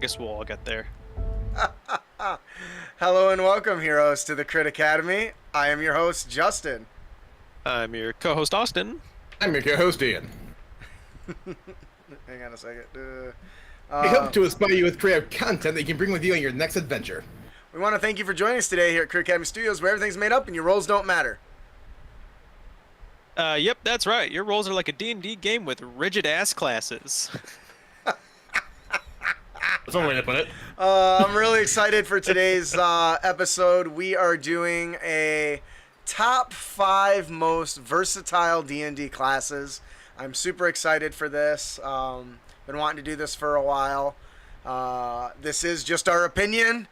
guess we'll all get there. Hello and welcome, heroes, to the Crit Academy. I am your host, Justin. I'm your co-host, Austin. I'm your co-host, Ian. Hang on a second. We hope to inspire you with creative content that you can bring with you on your next adventure. We want to thank you for joining us today here at Crit Academy Studios, where everything's made up and your roles don't matter. Yep, that's right. Your roles are like a D&D game with rigid-ass classes. That's one way to put it. I'm really excited for today's episode. We are doing a top 5 most versatile D&D classes. I'm super excited for this. Been wanting to do this for a while. This is just our opinion.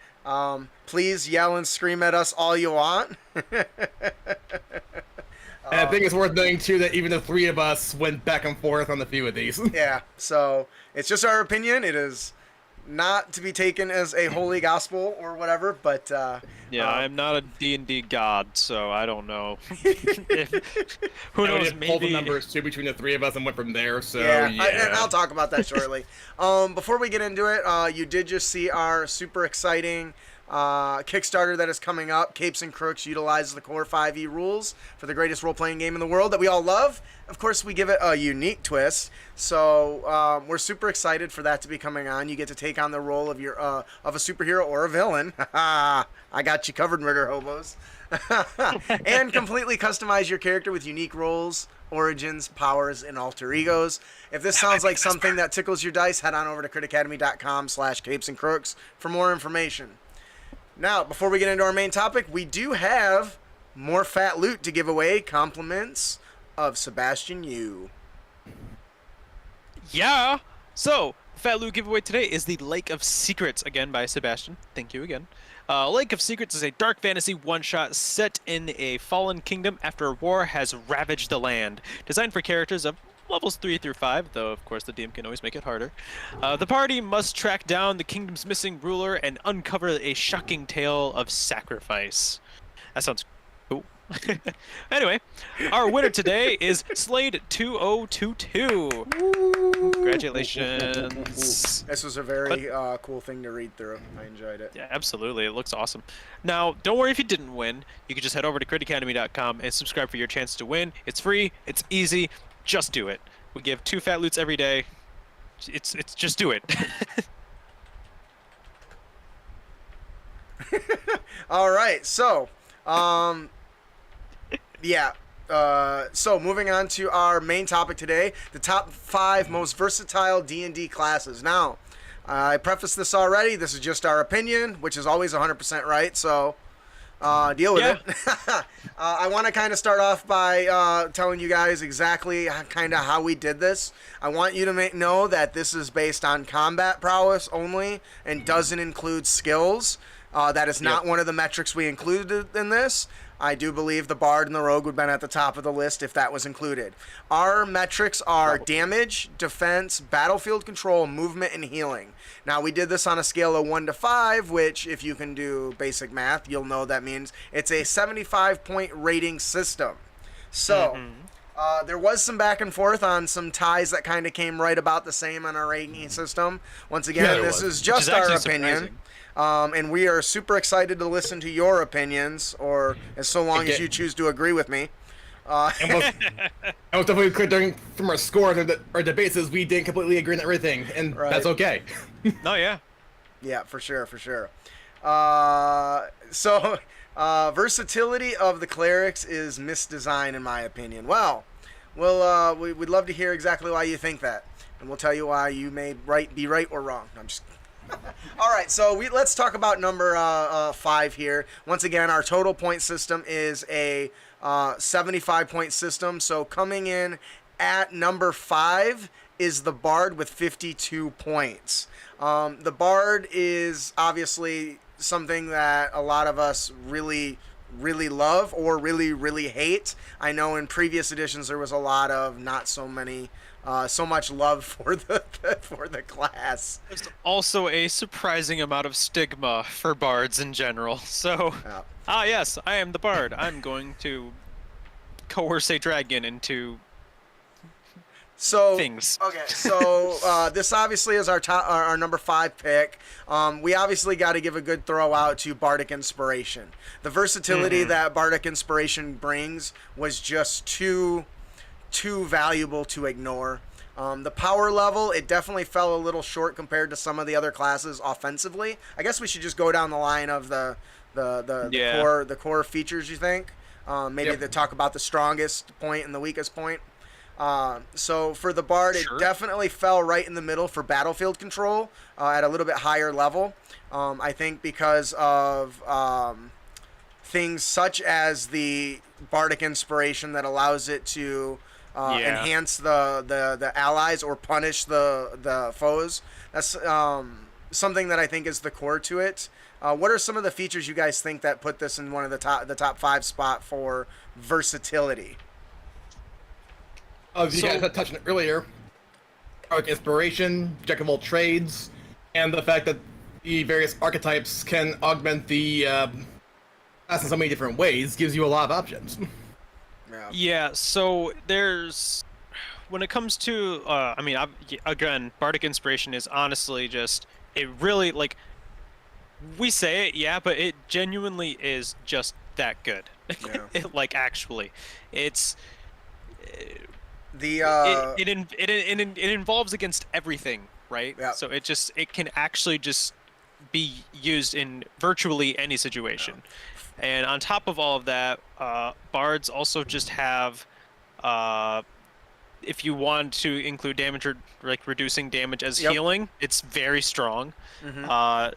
Please yell and scream at us all you want. And I think it's worth noting, too, that even the three of us went back and forth on a few of these. Yeah, so it's just our opinion. It is not to be taken as a holy gospel or whatever, but... yeah, I'm not a D&D god, so I don't know. Who knows, maybe... pulled the numbers, too, between the three of us and went from there, so yeah. yeah. I'll talk about that shortly. Before we get into it, you did just see our super exciting Kickstarter that is coming up. Capes and Crooks utilizes the core 5e rules for the greatest role-playing game in the world that we all love. Of course, we give it a unique twist. So we're super excited for that to be coming on. You get to take on the role of your of a superhero or a villain. I got you covered, murder hobos. And completely customize your character with unique roles, origins, powers, and alter egos. If this sounds like something that tickles your dice, head on over to critacademy.com/capesandcrooks for more information. Now, before we get into our main topic, we do have more fat loot to give away. Compliments of Sebastian Yu. Yeah! So, Fat Loot giveaway today is the Lake of Secrets, again by Sebastian. Thank you again. Lake of Secrets is a dark fantasy one-shot set in a fallen kingdom after a war has ravaged the land. Designed for characters of levels 3 through 5, though of course the DM can always make it harder. The party must track down the kingdom's missing ruler and uncover a shocking tale of sacrifice. That sounds cool. Anyway, our winner today is Slade2022. Congratulations. This was a very cool thing to read through. I enjoyed it. Yeah, absolutely. It looks awesome. Now, don't worry if you didn't win. You can just head over to critacademy.com and subscribe for your chance to win. It's free. It's easy. Just do it. We give 2 fat loots every day. It's just do it. All right. So, yeah. So moving on to our main topic today, the top 5 most versatile D&D classes. Now, I prefaced this already. This is just our opinion, which is always 100% right. So, deal with it. I want to kind of start off by telling you guys exactly kind of how we did this. I want you to know that this is based on combat prowess only and doesn't include skills. That is not one of the metrics we included in this. I do believe the Bard and the Rogue would have been at the top of the list if that was included. Our metrics are damage, defense, battlefield control, movement, and healing. Now, we did this on a scale of 1 to 5, which, if you can do basic math, you'll know that means it's a 75-point rating system. So, there was some back and forth on some ties that kind of came right about the same on our rating system. Once again, this is just our opinion. And we are super excited to listen to your opinions, or as so long as you choose to agree with me. And was definitely clear during from our scores or our debates is we didn't completely agree on everything, and that's okay. Oh, yeah. Yeah, for sure, for sure. Versatility of the clerics is misdesigned, in my opinion. Well, we'd love to hear exactly why you think that, and we'll tell you why you may be right or wrong. I'm just all right, so let's talk about number 5 here. Once again, our total point system is a 75-point system. So coming in at number 5 is the Bard with 52 points. The Bard is obviously something that a lot of us really love or really hate. I know in previous editions there was a lot of not so much love for the class. There's also a surprising amount of stigma for bards in general. So, yes, I am the bard. I'm going to coerce a dragon into So things. okay, so this obviously is our top, our number 5 pick. We obviously got to give a good throw out to Bardic Inspiration. The versatility that Bardic Inspiration brings was just too valuable to ignore. The power level, it definitely fell a little short compared to some of the other classes offensively. I guess we should just go down the line of the core features. You think? Maybe Yep. to talk about the strongest point and the weakest point. So for the Bard, Sure. it definitely fell right in the middle for battlefield control at a little bit higher level. I think because of things such as the Bardic Inspiration that allows it to enhance the allies or punish the foes. That's something that I think is the core to it. What are some of the features you guys think that put this in one of the top 5 spot for versatility? You guys had touched on it earlier. Inspiration, jack of all trades, and the fact that the various archetypes can augment the class in so many different ways gives you a lot of options. Yeah, so there's when it comes to I mean, again, Bardic Inspiration is honestly just it really like we say it, yeah, but it genuinely is just that good. Yeah. Like actually, it's The it involves against everything, right? Yeah. So it can actually just be used in virtually any situation. And on top of all of that, bards also just have, if you want to include damage or like reducing damage as healing, it's very strong. I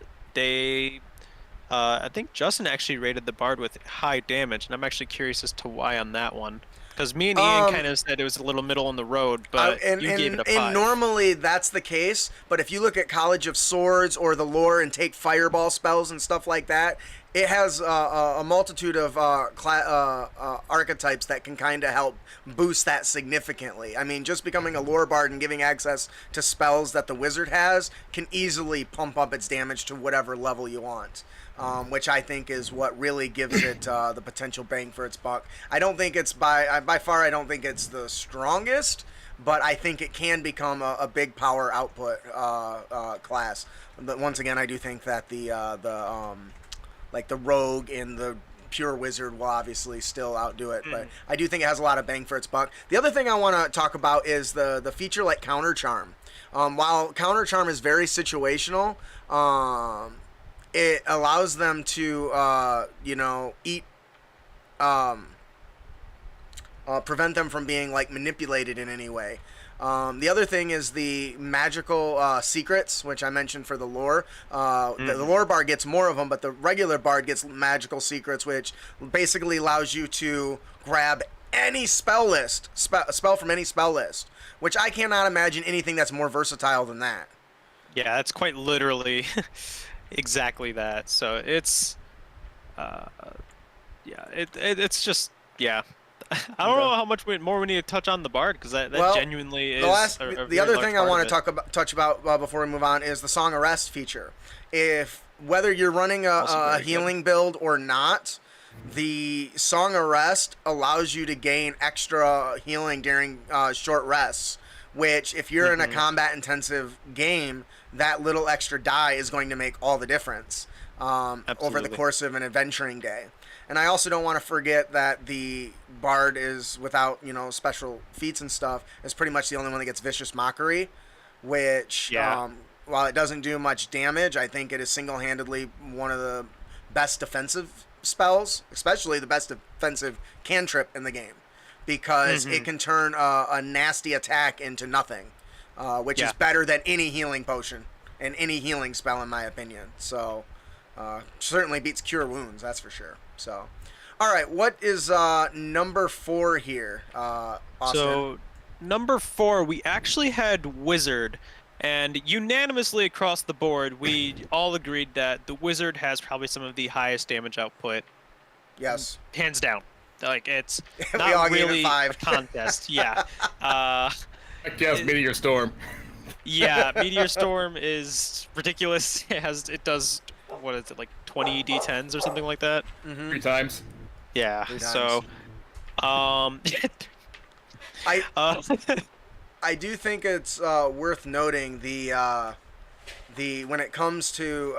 think Justin actually rated the bard with high damage, and I'm actually curious as to why on that one. Because me and Ian kind of said it was a little middle in the road, but you gave it a 5. And normally that's the case, but if you look at College of Swords or the lore and take fireball spells and stuff like that, it has a multitude of archetypes that can kind of help boost that significantly. I mean, just becoming a lore bard and giving access to spells that the wizard has can easily pump up its damage to whatever level you want. Which I think is what really gives it the potential bang for its buck. I don't think it's by far. I don't think it's the strongest, but I think it can become a big power output class. But once again, I do think that like the rogue and the pure wizard will obviously still outdo it, but I do think it has a lot of bang for its buck. The other thing I want to talk about is the feature like counter charm. While counter charm is very situational, it allows them to, eat, prevent them from being like manipulated in any way. The other thing is the magical secrets, which I mentioned for the lore. The lore bard gets more of them, but the regular bard gets magical secrets, which basically allows you to grab any spell list, a spell from any spell list, which I cannot imagine anything that's more versatile than that. Yeah, that's quite literally exactly that. So it's, it's just, yeah. I don't know how much more we need to touch on the bard because that genuinely is. The other thing I want to touch about before we move on is the Song of Rest feature. If whether you're running a healing build or not, the Song of Rest allows you to gain extra healing during short rests. Which, if you're in a combat intensive game, that little extra die is going to make all the difference over the course of an adventuring day. And I also don't want to forget that the bard is, without special feats and stuff, is pretty much the only one that gets Vicious Mockery, which while it doesn't do much damage, I think it is single-handedly one of the best defensive spells, especially the best defensive cantrip in the game, because it can turn a nasty attack into nothing, which is better than any healing potion and any healing spell in my opinion. So certainly beats Cure Wounds, that's for sure. So, all right, what is number 4 here, Austin? So, number 4, we actually had Wizard, and unanimously across the board, we all agreed that the Wizard has probably some of the highest damage output. Yes. Hands down. Like, it's We all not gave it really 5. a contest. Yeah. I guess Meteor Storm. Yeah, Meteor Storm is ridiculous. It does, what is it, like 20 d10s or something like that? 3 times. Yeah. 3 times. So, I do think it's worth noting the when it comes to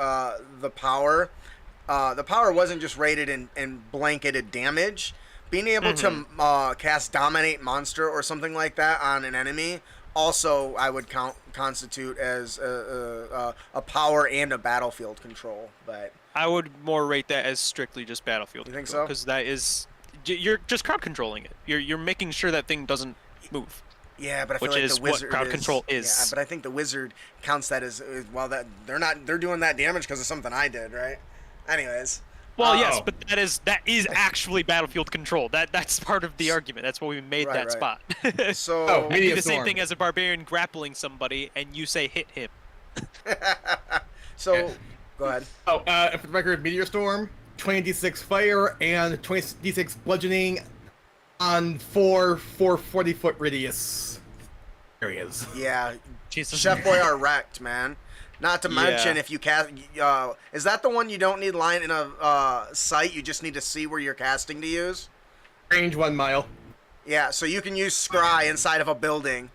the power. The power wasn't just rated in blanketed damage. Being able to cast Dominate Monster or something like that on an enemy also I would constitute as a power and a battlefield control. But I would more rate that as strictly just battlefield. You think control, so? Because that is, you're just crowd controlling it. You're making sure that thing doesn't move. yeah, but I feel Which like is the what wizard crowd control is. Yeah, but I think the wizard counts that as well. That they're doing that damage because of something I did, right? Anyways. Well, yes, but that is actually battlefield control. That's part of the argument. That's why we made Right, that right. spot. So Oh, It'd be Media the same Storm. thing as a barbarian grappling somebody, and you say hit him. so go ahead. Oh, and for the record, Meteor Storm, 20d6 fire and 20d6 bludgeoning on 40-foot radius areas. Yeah, Jesus. Chef Boy are wrecked, man. Not to mention, Yeah. if you cast, is that the one you don't need line in a sight? You just need to see where you're casting to use. Range 1 mile. Yeah, so you can use Scry inside of a building.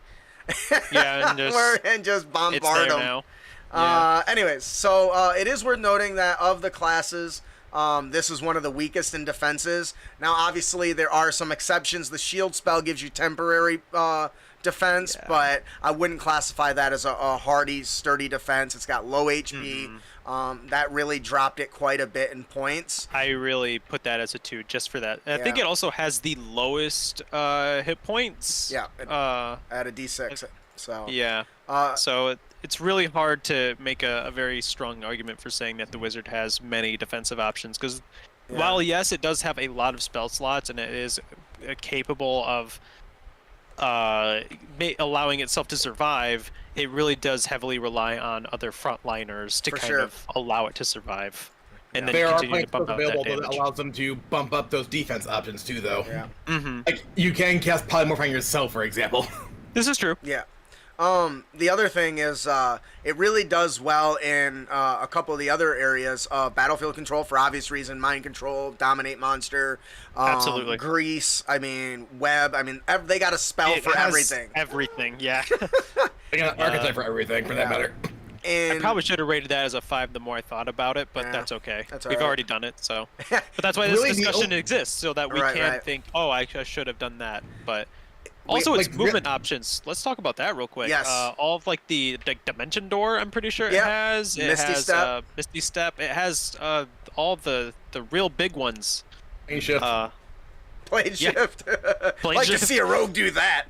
Yeah, and just just it's bombard there them. now. Yeah. Anyways, so it is worth noting that of the classes, this is one of the weakest in defenses. Now, obviously, there are some exceptions. The shield spell gives you temporary defense, Yeah. but I wouldn't classify that as a hardy, sturdy defense. It's got low HP. That really dropped it quite a bit in points. I really put that as a 2 just for that. And I think Yeah. it also has the lowest hit points. Yeah, at a D6. So Yeah. So it's really hard to make a very strong argument for saying that the wizard has many defensive options, because Yeah. while yes, it does have a lot of spell slots and it is capable of allowing itself to survive, it really does heavily rely on other frontliners to For kind sure. of allow it to survive, and then There are continue plenty to bump of out that available that damage. allows them to bump up those defense options too, though. yeah. Like, you can cast Polymorph on yourself, for example. This is true. Yeah. The other thing is, it really does well in a couple of the other areas of battlefield control for obvious reason: mind control, dominate monster, Absolutely. grease. I mean, web. I mean, they got a spell It for has everything. Everything, yeah. They got an archetype for everything, for that yeah. matter. I And probably should have rated that as a 5 the more I thought about it, but Yeah, that's okay. that's We've alright. already done it, so. But that's why this Really, the discussion exists, so that we Right, can right. think, oh, I should have done that. But also, its like, movement options. Let's talk about that real quick. Yes. All of like the dimension door, I'm pretty sure Yeah. it has. It Misty has Step. Misty Step. It has all the real big ones. Main shift. blade yeah. shift. Blade like shift. to see a rogue do that.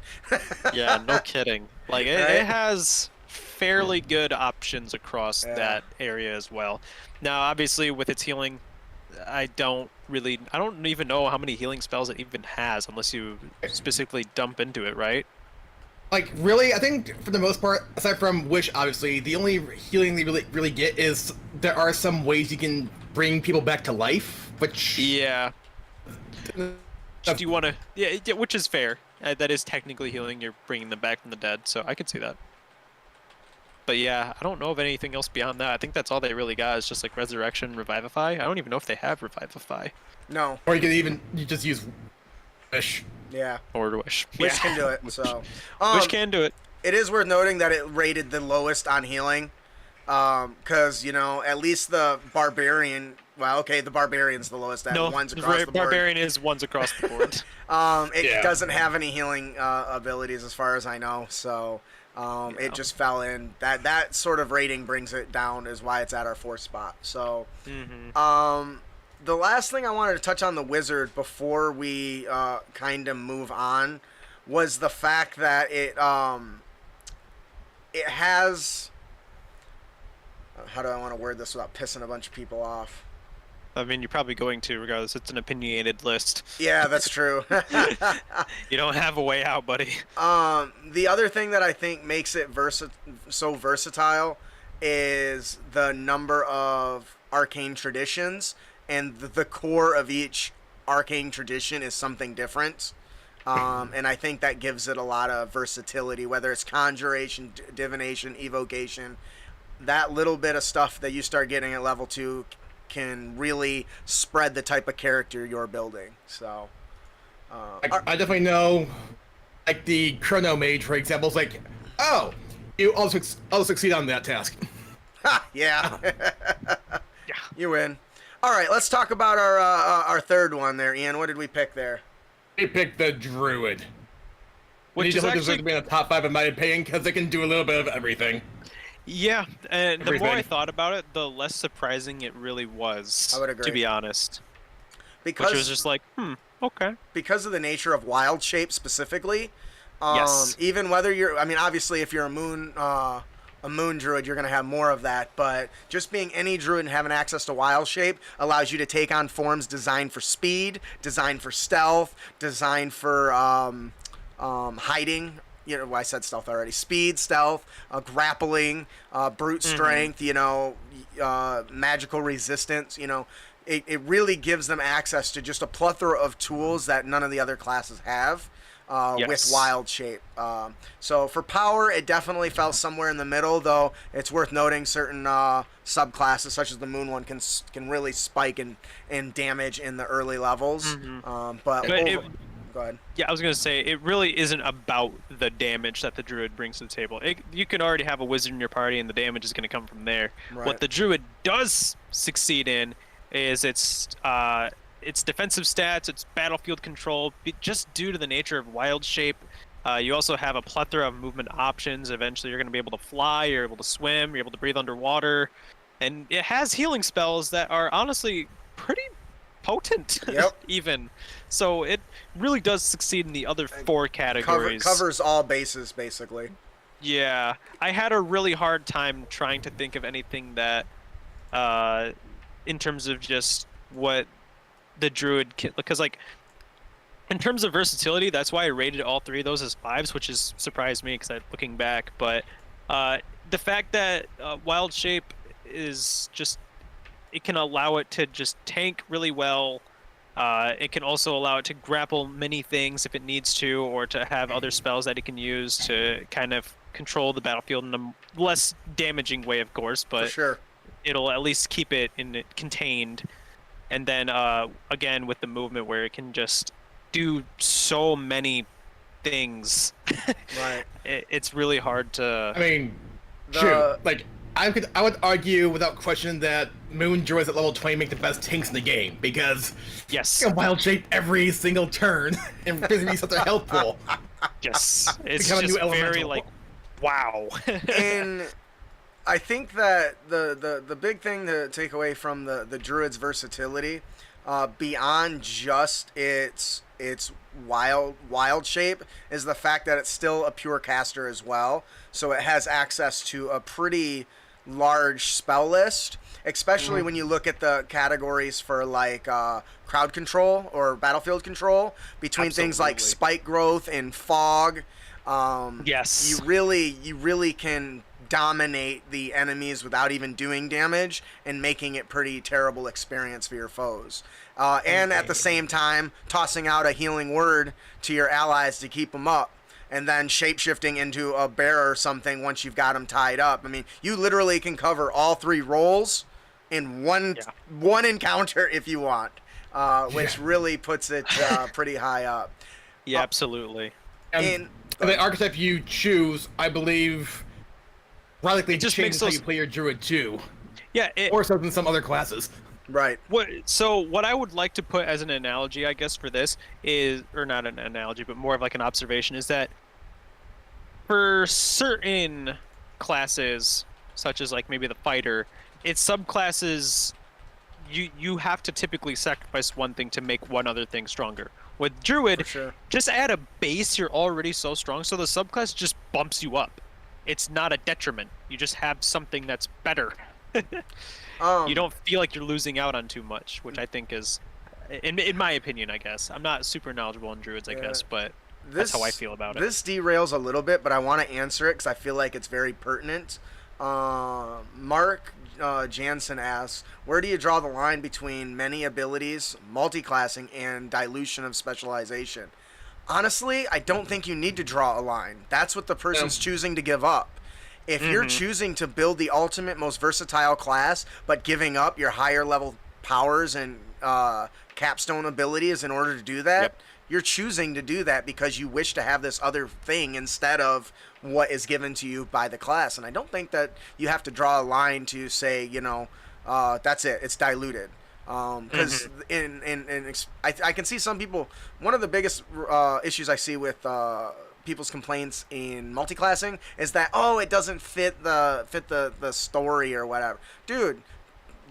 Yeah, no kidding. Like it Right? has fairly good options across Yeah. that area as well. Now, obviously, with its healing, I don't even know how many healing spells it even has, unless you specifically dump into it, right? Like, really, I think for the most part, aside from Wish, obviously, the only healing they really get is there are some ways you can bring people back to life, which... Yeah. Do you want to? Yeah, which is fair. That is technically healing. You're bringing them back from the dead, so I can see that. But yeah, I don't know of anything else beyond that. I think that's all they really got is just like Resurrection, Revivify. I don't even know if they have Revivify No. Or you just use Wish. Yeah. or Wish. Wish Yeah. can do it. So. Wish can do it. It is worth noting that it rated the lowest on healing, because at least the barbarian. Well, okay, the barbarian's the lowest at No, ones across the board. Barbarian is ones across the board. It Yeah. doesn't have any healing abilities as far as I know, so it just fell in. That sort of rating brings it down, is why it's at our 4th spot. So, the last thing I wanted to touch on the wizard before we kind of move on was the fact that it has. How do I want to word this without pissing a bunch of people off? I mean, you're probably going to, regardless. It's an opinionated list. Yeah, that's true. You don't have a way out, buddy. The other thing that I think makes it so versatile is the number of arcane traditions, and the core of each arcane tradition is something different. And I think that gives it a lot of versatility, whether it's conjuration, divination, evocation. That little bit of stuff that you start getting at level 2 can really spread the type of character you're building. So, I definitely know Like the Chrono Mage, for example, is like, oh, you also succeed on that task. Ha, yeah. Yeah. You win. All right, let's talk about our third one there, Ian. What did we pick there? They picked the Druid. Which is deserve actually to be in the top 5 in my opinion, because they can do a little bit of everything. yeah, and the more I Everything. thought about it, the less surprising it really was. I would agree. To be honest, Because which was just like, okay. because of the nature of wild shape specifically. Yes. Even whether you're, I mean, obviously, if you're a moon druid, you're gonna have more of that. But just being any druid and having access to wild shape allows you to take on forms designed for speed, designed for stealth, designed for hiding. You know, I said stealth already. Speed, stealth, grappling, brute strength. You know, magical resistance. You know, it really gives them access to just a plethora of tools that none of the other classes have. With Yes. wild shape. So for power, it definitely fell somewhere in the middle, though it's worth noting certain subclasses, such as the moon one, can really spike in damage in the early levels. But go ahead. Yeah, I was gonna say it really isn't about the damage that the druid brings to the table. You can already have a wizard in your party, and the damage is gonna come from there. Right. What the druid does succeed in is its defensive stats, its battlefield control, just due to the nature of wild shape. You also have a plethora of movement options. Eventually, you're going to be able to fly, you're able to swim, you're able to breathe underwater, and it has healing spells that are honestly pretty potent. Yep. Even so, it really does succeed in the other 4 categories. Covers all bases, basically. Yeah, I had a really hard time trying to think of anything that, in terms of just what the druid because like in terms of versatility, that's why I rated all 3 of those as 5s, which has surprised me because I'm looking back. But the fact that wild shape is just, it can allow it to just tank really well. It can also allow it to grapple many things if it needs to, or to have other spells that it can use to kind of control the battlefield in a less damaging way, of course, but For sure. it'll at least keep it contained. And then again with the movement, where it can just do so many things. Right. It's really hard to. I mean, shoot, like I would argue without question that Moon Druids at level 20 make the best tanks in the game, because Yes. you can wild shape every single turn and physically such a health pool. Yes. It's Become a just new very elemental. like, wow. And I think that the big thing to take away from the druid's versatility, beyond just its wild shape, is the fact that it's still a pure caster as well. So it has access to a pretty large spell list, especially when you look at the categories for like crowd control or battlefield control, between things like Absolutely. spike growth and fog. Yes. You really can dominate the enemies without even doing damage, and making it pretty terrible experience for your foes. And at the same time, tossing out a healing word to your allies to keep them up, and then shape-shifting into a bear or something once you've got them tied up. I mean, you literally can cover all 3 roles in one encounter if you want, which really puts it pretty high up. Yeah, absolutely. And the archetype you choose, I believe, radically It just changes makes how you play your druid too, Yeah. or so than some other classes. Right. What I would like to put as an analogy, I guess, for this is, or not an analogy, but more of like an observation, is that for certain classes, such as like maybe the fighter, its subclasses, you have to typically sacrifice one thing to make one other thing stronger. With druid, For sure. just at a base, you're already so strong, so the subclass just bumps you up. It's not a detriment. You just have something that's better. You don't feel like you're losing out on too much, which I think is, in my opinion, I guess. I'm not super knowledgeable on druids, I guess, but that's how I feel about it. This derails a little bit, but I want to answer it because I feel like it's very pertinent. Mark Jansen asks, where do you draw the line between many abilities, multi-classing, and dilution of specialization? Honestly, I don't think you need to draw a line. That's what the person's choosing to give up. If you're choosing to build the ultimate, most versatile class, but giving up your higher level powers and capstone abilities in order to do that, Yep. you're choosing to do that because you wish to have this other thing instead of what is given to you by the class. And I don't think that you have to draw a line to say, that's it. It's diluted. Because I can see some people. One of the biggest issues I see with people's complaints in multiclassing is that it doesn't fit the story or whatever. Dude,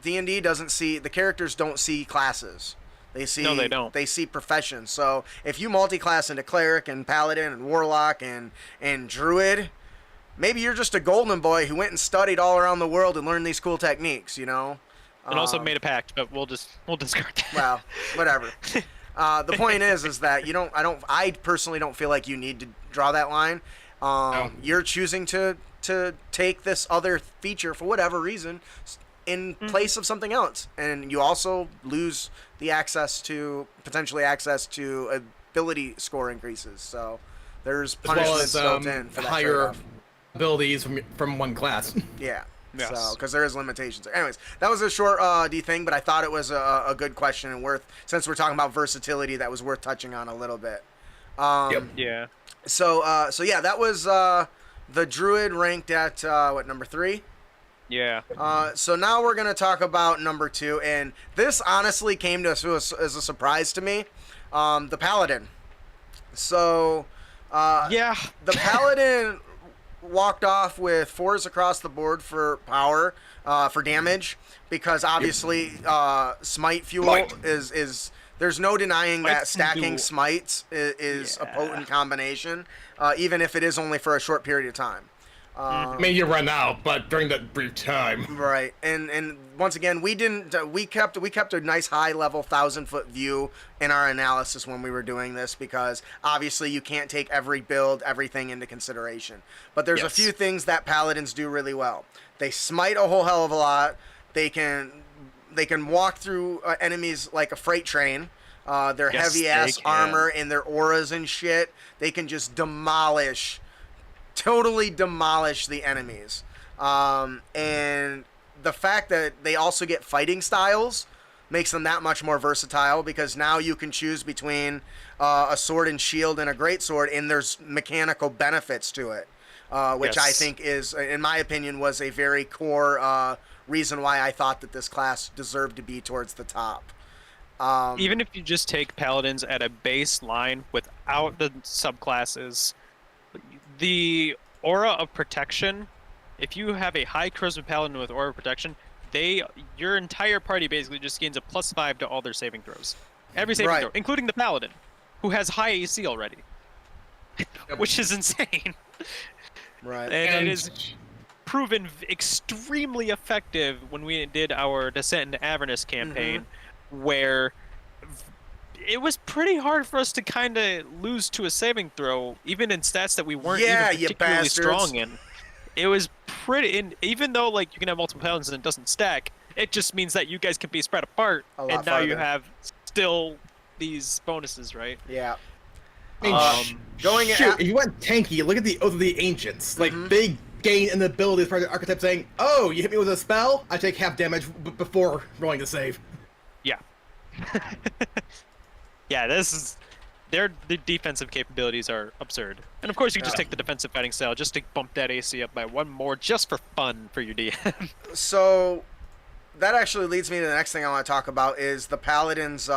D&D doesn't see the characters don't see classes. No, they don't. They see professions. So if you multi-class into Cleric and Paladin and Warlock and Druid, maybe you're just a golden boy who went and studied all around the world and learned these cool techniques, And also made a pact, but we'll discard that. Well, whatever. The point is that I personally don't feel like you need to draw that line. You're choosing to take this other feature for whatever reason in place of something else, and you also lose the potentially access to ability score increases. So there's punishments built in for that higher trade-off. abilities from one class. Yeah. Yes. So, because there is limitations. Anyways, that was a short D thing, but I thought it was a good question and since we're talking about versatility, that was worth touching on a little bit. Yep. Yeah. So yeah, that was the Druid ranked at number 3. Yeah. So now we're gonna talk about number 2, and this honestly came to us as a surprise to me. The Paladin. So Yeah. the Paladin walked off with 4s across the board for power, for damage, because obviously smite fuel is there's no denying that stacking smites is a potent combination, even if it is only for a short period of time. I mean, you run out, but during that brief time. Right, and once again, we didn't. We kept a nice high level 1,000-foot view in our analysis when we were doing this, because obviously you can't take every build, everything into consideration. But there's a few things that paladins do really well. They smite a whole hell of a lot. They can walk through enemies like a freight train. Their heavy ass armor and their auras and shit. They can just totally demolish the enemies. And the fact that they also get fighting styles makes them that much more versatile, because now you can choose between a sword and shield and a greatsword, and there's mechanical benefits to it, which I think is, in my opinion, was a very core reason why I thought that this class deserved to be towards the top. Even if you just take paladins at a baseline without the subclasses, the aura of protection, if you have a high charisma paladin with aura of protection, your entire party basically just gains a +5 to all their saving throws. Every saving throw, including the paladin, who has high AC already. Which is insane. Right. And it is proven extremely effective when we did our Descent into Avernus campaign, where it was pretty hard for us to kind of lose to a saving throw, even in stats that we weren't even particularly strong in. It was pretty, even though like you can have multiple paladins and it doesn't stack, it just means that you guys can be spread apart, and now you have still these bonuses, right? Yeah. I mean, if you went tanky, look at the Oath of the Ancients. Like, they gain an ability as part of the archetype saying, oh, you hit me with a spell, I take half damage before rolling the save. Yeah. Yeah, the defensive capabilities are absurd. And of course you can just take the defensive fighting style just to bump that AC up by 1 more just for fun for your DM. So that actually leads me to the next thing I want to talk about is the Paladins.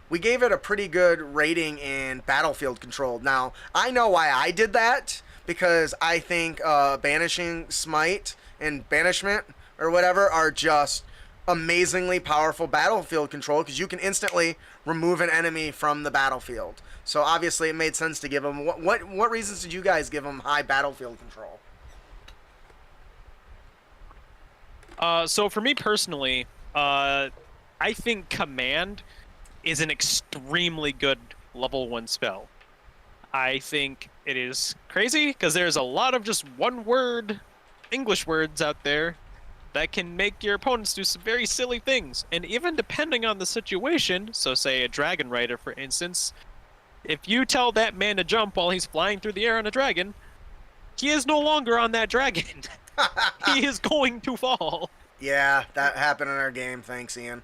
We gave it a pretty good rating in battlefield control. Now, I know why I did that, because I think Banishing Smite and Banishment or whatever are just amazingly powerful battlefield control, because you can instantly remove an enemy from the battlefield. So obviously it made sense to give them. What reasons did you guys give them high battlefield control? So for me personally, I think Command is an extremely good level 1 spell. I think it is crazy because there's a lot of just one-word English words out there that can make your opponents do some very silly things. And even depending on the situation, so say a Dragon Rider, for instance, if you tell that man to jump while he's flying through the air on a dragon, he is no longer on that dragon. He is going to fall. Yeah, that happened in our game. Thanks, Ian.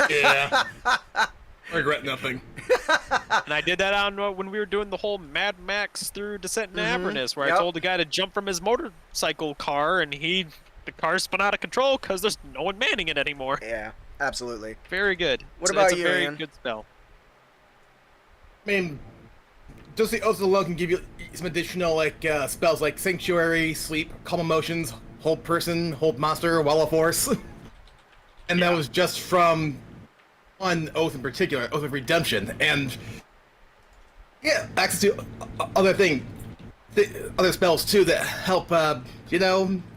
Yeah. I regret nothing. And I did that on when we were doing the whole Mad Max through Descent into Avernus, where Yep. I told the guy to jump from his motorcycle car, and the car spun out of control because there's no one manning it anymore. Yeah, absolutely. Very good. What It's about a you, very Ian? good spell. I mean, just the oaths alone can give you some additional spells like Sanctuary, Sleep, Calm Emotions, Hold Person, Hold Monster, Wall of Force. And that was just from one oath in particular, Oath of Redemption. And yeah, access to other spells too that help,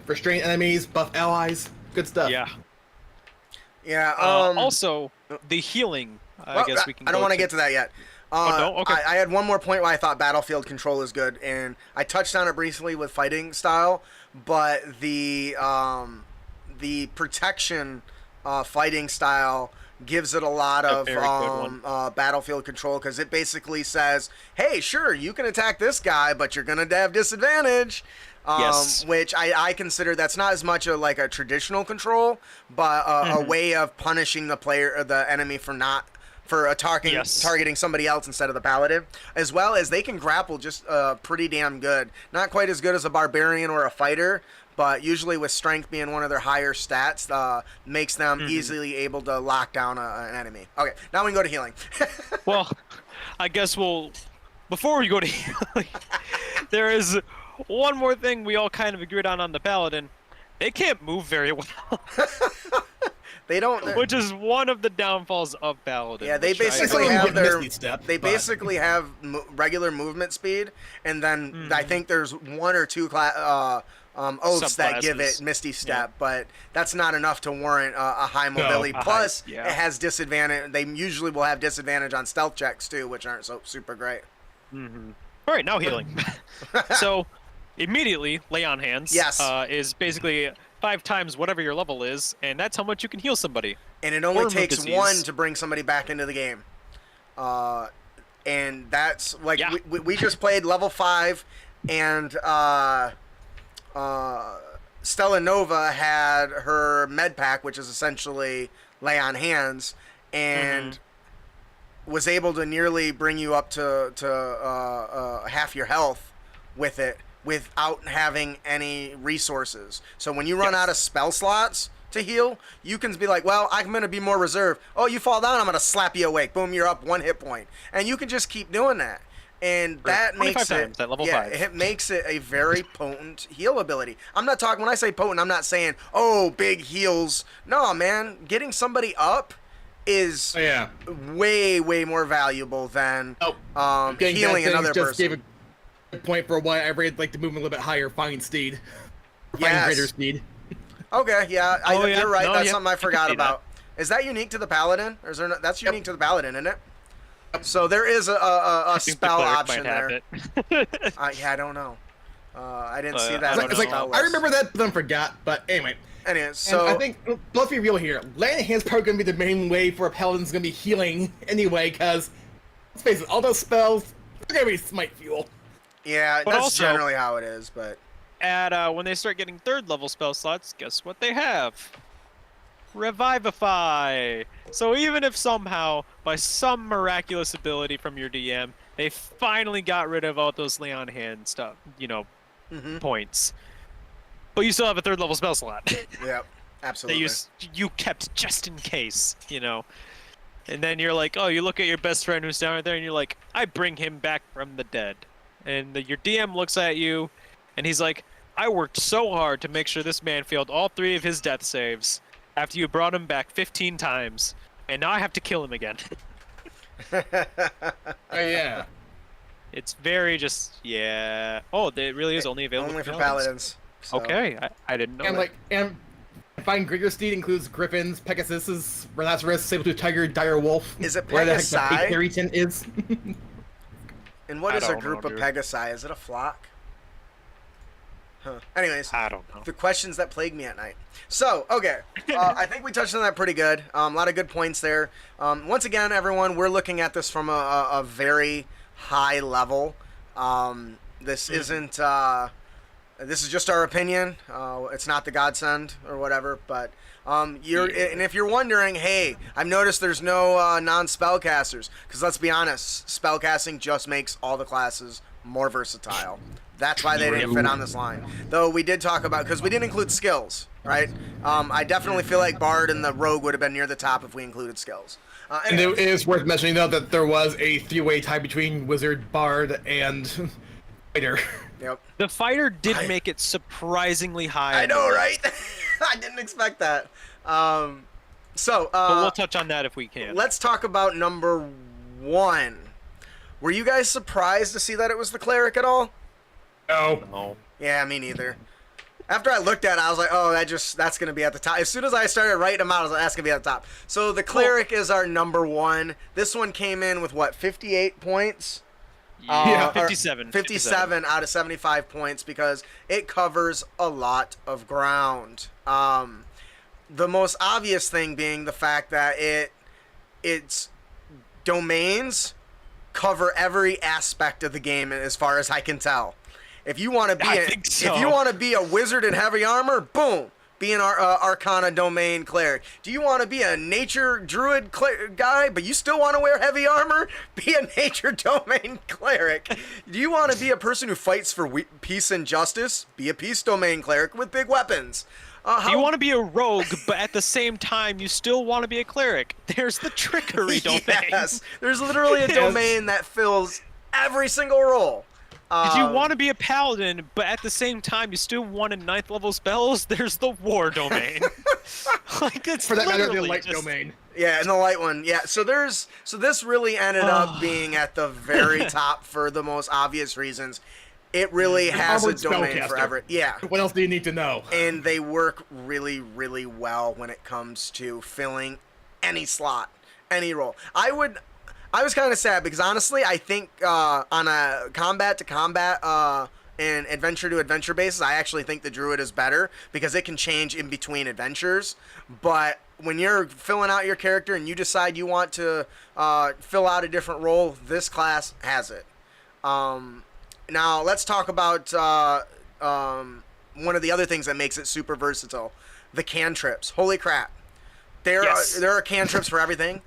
restrain enemies, buff allies, good stuff. Yeah. Yeah. Also, the healing. I guess we can. I don't want to get to that yet. no? Okay. I had one more point where I thought battlefield control is good, and I touched on it briefly with fighting style, but the protection fighting style gives it a lot of very good one. battlefield control, because it basically says, hey, sure, you can attack this guy, but you're going to have disadvantage. Yes. Which I consider that's not as much like a traditional control, but a way of punishing the player or the enemy for targeting somebody else instead of the paladin, as well as they can grapple just pretty damn good. Not quite as good as a barbarian or a fighter, but usually with strength being one of their higher stats, makes them easily able to lock down an enemy. Okay, now we can go to healing. Well, I guess before we go to healing, there is one more thing we all kind of agreed on the paladin. They can't move very well. They don't. Which is one of the downfalls of paladin. Yeah, they which I- basically have Misty Step, they but- basically have regular movement speed, and then I think there's one or two oaths that give it Subclasses. Misty Step, but that's not enough to warrant a high mobility. a high- Plus, yeah. it has disadvantage. They usually will have disadvantage on stealth checks too, which aren't so super great. All right, now healing. So, immediately, lay on hands. Yes. Is basically 5 times whatever your level is, and that's how much you can heal somebody. And it only Or takes disease. one to bring somebody back into the game. And that's like Yeah. we just played level 5, and Stella Nova had her med pack, which is essentially lay on hands, and was able to nearly bring you up to half your health with it without having any resources. So when you run out of spell slots to heal, you can be like, well, I'm going to be more reserved. Oh, you fall down, I'm going to slap you awake. Boom, you're up 1 hit point. And you can just keep doing that. And that 25 makes times it, at level yeah, 5. it makes it a very potent heal ability. I'm not talking, when I say potent, I'm not saying, oh, big heals. No, man, getting somebody up is Oh, yeah. way more valuable than Getting healing that thing another just person. gave a point for why I rated like the movement a little bit higher, finding speed. Finding Yes. greater speed. Okay, yeah, Oh, yeah. you're right. No, That's yeah, something I I can forgot see that. about. Is that unique to the paladin, or is there? That's unique to the paladin, isn't it? So there is a I think the spell cleric option might have there. it. Yeah, I don't know. I didn't see I that. don't on It's the like, know. spell I list. remember that, but then forgot. But anyway. Anyways, so And I think, let's be real here, laying hands probably going to be the main way for a paladin's going to be healing anyway, because, let's face it, all those spells, they're going to be smite fuel. yeah, But that's also- generally how it is. But At when they start getting 3rd level spell slots, guess what they have? Revivify. So even if somehow, by some miraculous ability from your DM, they finally got rid of all those lay on hand stuff, points, but you still have a 3rd level spell slot yep, that absolutely. you kept just in case, And then you're like, oh, you look at your best friend who's down there, and you're like, I bring him back from the dead. And your DM looks at you, and he's like, I worked so hard to make sure this man failed all 3 of his death saves after you brought him back 15 times, and now I have to kill him again. Oh, yeah. It's very just, yeah. Oh, it really is only available Only for paladins. paladins. So. Okay, I didn't know And that. and finding greater steed includes griffins, Pegasuses, rhinoceros, saber-tooth tiger, dire wolf. Is it where the heck the Pegasi? Harrington is. And what I is a don't group know, of dude. Pegasi? Is it a flock? Huh. Anyways, I don't know. the questions that plague me at night. So, okay, I think we touched on that pretty good. A lot of good points there. Once again, everyone, we're looking at this from a very high level. This isn't This is just our opinion. It's not the godsend or whatever, but and if you're wondering, hey, I've noticed there's no non-spellcasters, because let's be honest, spellcasting just makes all the classes more versatile. That's why they didn't fit on this line. Though we did talk about, because we didn't include skills, right? I definitely feel like Bard and the Rogue would have been near the top if we included skills. And it is worth mentioning, though, that there was a three-way tie between Wizard, Bard, and Fighter. Yep. The fighter did make it surprisingly high. I know, right? I didn't expect that. But we'll touch on that if we can. Let's talk about number 1. Were you guys surprised to see that it was the Cleric at all? No. Yeah, me neither. After I looked at it, I was like, oh, that's going to be at the top. As soon as I started writing them out, I was like, that's going to be at the top. So the Cleric is our number 1. This one came in with, 58 points? Yeah, 57. 57 out of 75 points because it covers a lot of ground. The most obvious thing being the fact that its domains cover every aspect of the game as far as I can tell. If you want to be a wizard in heavy armor, boom, be an Arcana domain cleric. Do you want to be a nature druid guy, but you still want to wear heavy armor? Be a nature domain cleric. Do you want to be a person who fights for peace and justice? Be a peace domain cleric with big weapons. Do you want to be a rogue, but at the same time, you still want to be a cleric? There's the trickery domain. Yes, there's literally a domain that fills every single role. Did you want to be a paladin, but at the same time you still wanted 9th level spells? There's the war domain. It's for that matter, the literally light just... domain. Yeah, and the light one. Yeah, so this really ended up being at the very top for the most obvious reasons. It really has a domain for every. Yeah. What else do you need to know? And they work really, really well when it comes to filling any slot, any role. I was kind of sad because honestly, I think on a combat to combat and adventure to adventure basis, I actually think the Druid is better because it can change in between adventures. But when you're filling out your character and you decide you want to fill out a different role, this class has it. Now let's talk about one of the other things that makes it super versatile: the cantrips. Holy crap! There are cantrips for everything.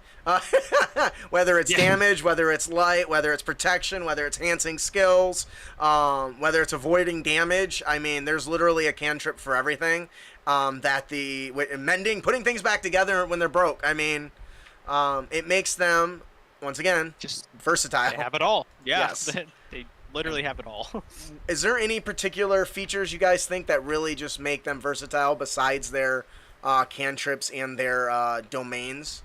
Whether it's damage, whether it's light, whether it's protection, whether it's enhancing skills, whether it's avoiding damage. I mean, there's literally a cantrip for everything. Mending, putting things back together when they're broke. I mean, it makes them, once again, just versatile. They have it all. Yeah, yes. They literally have it all. Is there any particular features you guys think that really just make them versatile besides their cantrips and their domains?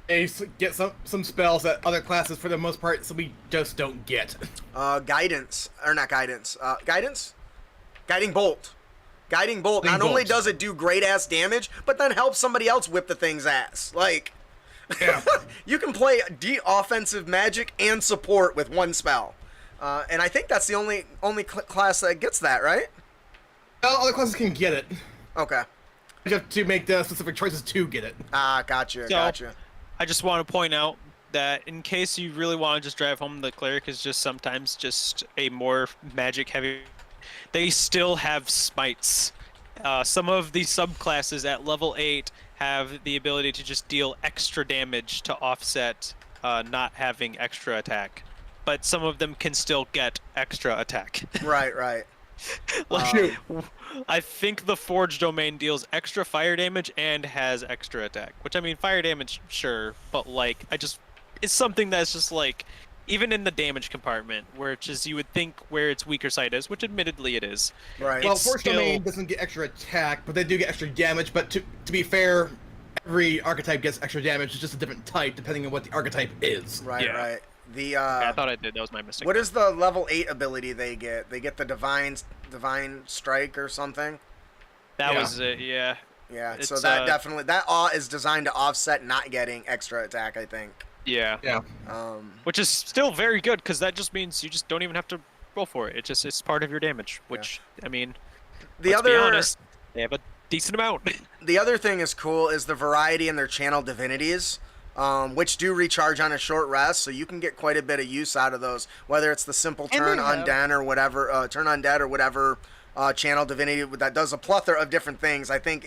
They get some spells that other classes, for the most part, so we just don't get. Guidance. Guiding Bolt. Guiding Bolt. Not only does it do great-ass damage, but then helps somebody else whip the thing's ass. Like, yeah. You can play offensive magic and support with one spell. And I think that's the only class that gets that, right? Other classes can get it. Okay. You have to make the specific choices to get it. Gotcha. I just want to point out that in case you really want to just drive home the Cleric is just sometimes just a more magic heavy, they still have smites. Some of the subclasses at level 8 have the ability to just deal extra damage to offset not having extra attack. But some of them can still get extra attack. Right. I think the Forge domain deals extra fire damage and has extra attack. Which, I mean, fire damage, sure, but like, it's something that's just like, even in the damage compartment, which is you would think where its weaker side is, which admittedly it is. Right. Well, Forge domain doesn't get extra attack, but they do get extra damage. But to be fair, every archetype gets extra damage. It's just a different type depending on what the archetype is. Right. I thought I did. That was my mistake. What is the level 8 ability they get? They get the divine strike or something. That was it. Yeah. Yeah. So that definitely awe is designed to offset not getting extra attack, I think. Yeah. Which is still very good because that just means you just don't even have to roll for it. It's part of your damage. Which I mean, be honest, they have a decent amount. The other thing is cool is the variety in their channel divinities. which do recharge on a short rest, so you can get quite a bit of use out of those. Whether it's the simple And turn they on have- den or whatever, turn on dead or whatever. Channel divinity that does a plethora of different things. I think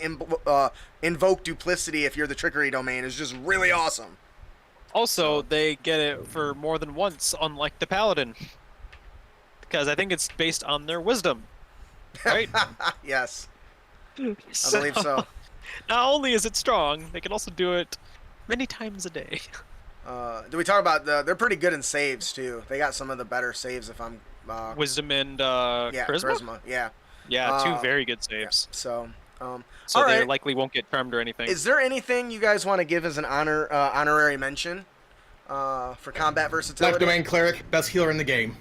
invoke duplicity if you're the trickery domain is just really awesome. Also, they get it for more than once, unlike the Paladin. Because I think it's based on their wisdom. Right? Yes, I believe so. Not only is it strong, they can also do it many times a day. Do we talk about they're pretty good in saves too. They got some of the better saves if I'm Wisdom and yeah, charisma? yeah. Yeah, two very good saves. So So all they right. likely won't get charmed or anything. Is there anything you guys want to give as an honorary mention for combat Life versatility? Domain Cleric, best healer in the game.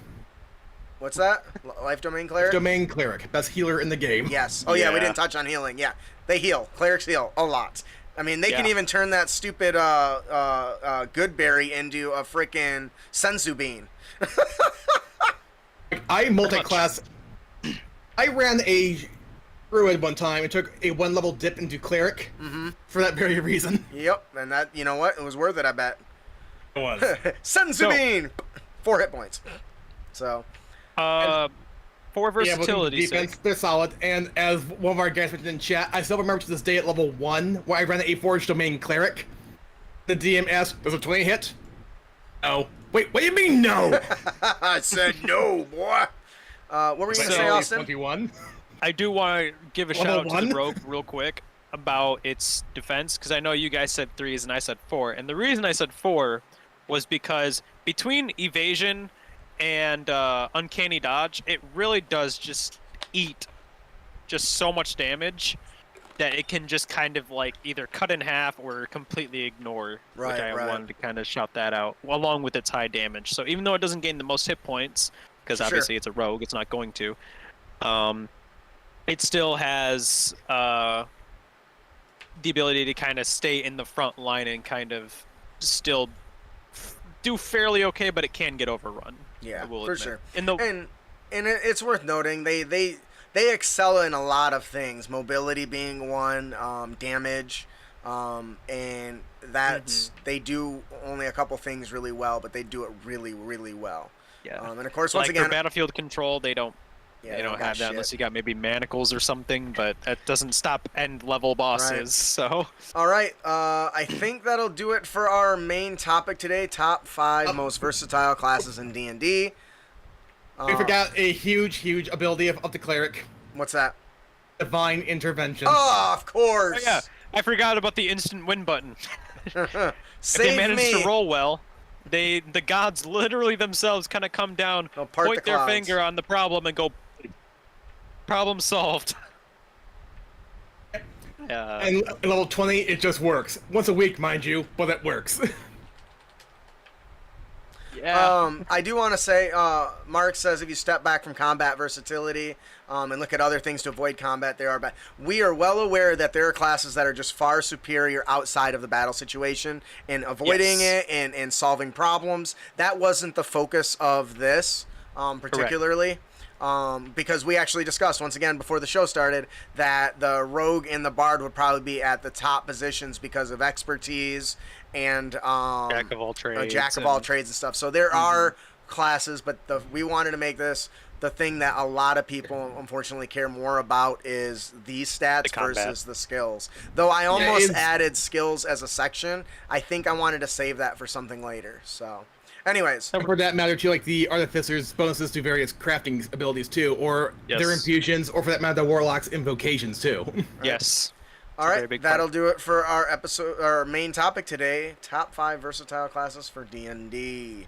What's that? Life domain cleric? Domain Cleric, best healer in the game. Yes. Oh yeah, we Yeah. didn't touch on healing. Yeah, they heal. Clerics heal a lot. I mean, they can Yeah. even turn that stupid good berry into a freaking sensu bean. I multi-class. I ran a Druid one time and took a 1-level dip into Cleric for that very reason. Yep, and that, you know what? It was worth it, I bet. It was. Sensu So- bean! 4 hit points. So, For Yeah, but versatility's defense, sake. they're solid. And as one of our guys mentioned in chat, I still remember to this day at level 1 where I ran a Forged Domain Cleric. The DM asked, "Does a 20 hit?" No. Wait, what do you mean no? I said no, boy. What were you going to So- say, Austin? 21. I do want to give a shout Level out to one? the rogue real quick about its defense, because I know you guys said 3s and I said 4. And the reason I said 4 was because between evasion and uncanny dodge, it really does just eat just so much damage that it can just kind of like either cut in half or completely ignore. Right, which I right. wanted to kind of shout that out, along with its high damage. So even though it doesn't gain the most hit points, because Sure. obviously it's a rogue, it's not going to. It still has the ability to kind of stay in the front line and kind of still do fairly okay, but it can get overrun. Yeah, I will for admit. sure. In the And it's worth noting they excel in a lot of things. Mobility being one, damage, and that's they do only a couple things really well, but they do it really, really well. yeah, And of course, like once their again, battlefield control, they don't got have that shit. unless you got maybe manacles or something, but that doesn't stop end level bosses. Right. So All right, I think that'll do it for our main topic today: top 5 most versatile classes in D&D. We forgot a huge ability of the Cleric. What's that? Divine Intervention. Oh, of course. oh, yeah, I forgot about the instant win button. If they Save manage me. to roll well, the gods literally themselves kind of come down, They'll part point the their clouds. finger on the problem, and go, problem solved. And at level 20, it just works. Once a week, mind you, but it works. Yeah. I do want to say, Mark says if you step back from combat versatility and look at other things to avoid combat, they are bad. We are well aware that there are classes that are just far superior outside of the battle situation in avoiding Yes. it and solving problems. That wasn't the focus of this, particularly. Because we actually discussed once again before the show started that the rogue and the bard would probably be at the top positions because of expertise and Jack of all trades. jack of all trades and stuff. So there are classes, but we wanted to make this the thing that a lot of people unfortunately care more about is these stats The combat. versus the skills. Though I almost it's- added skills as a section, I think I wanted to save that for something later. So, anyways, And for that matter, too, like the Artificer's bonuses to various crafting abilities, too, or Yes. their infusions, or for that matter, the Warlock's invocations, too. Yes. all very right, big that'll part. do it for our episode, our main topic today: top 5 versatile classes for D&D.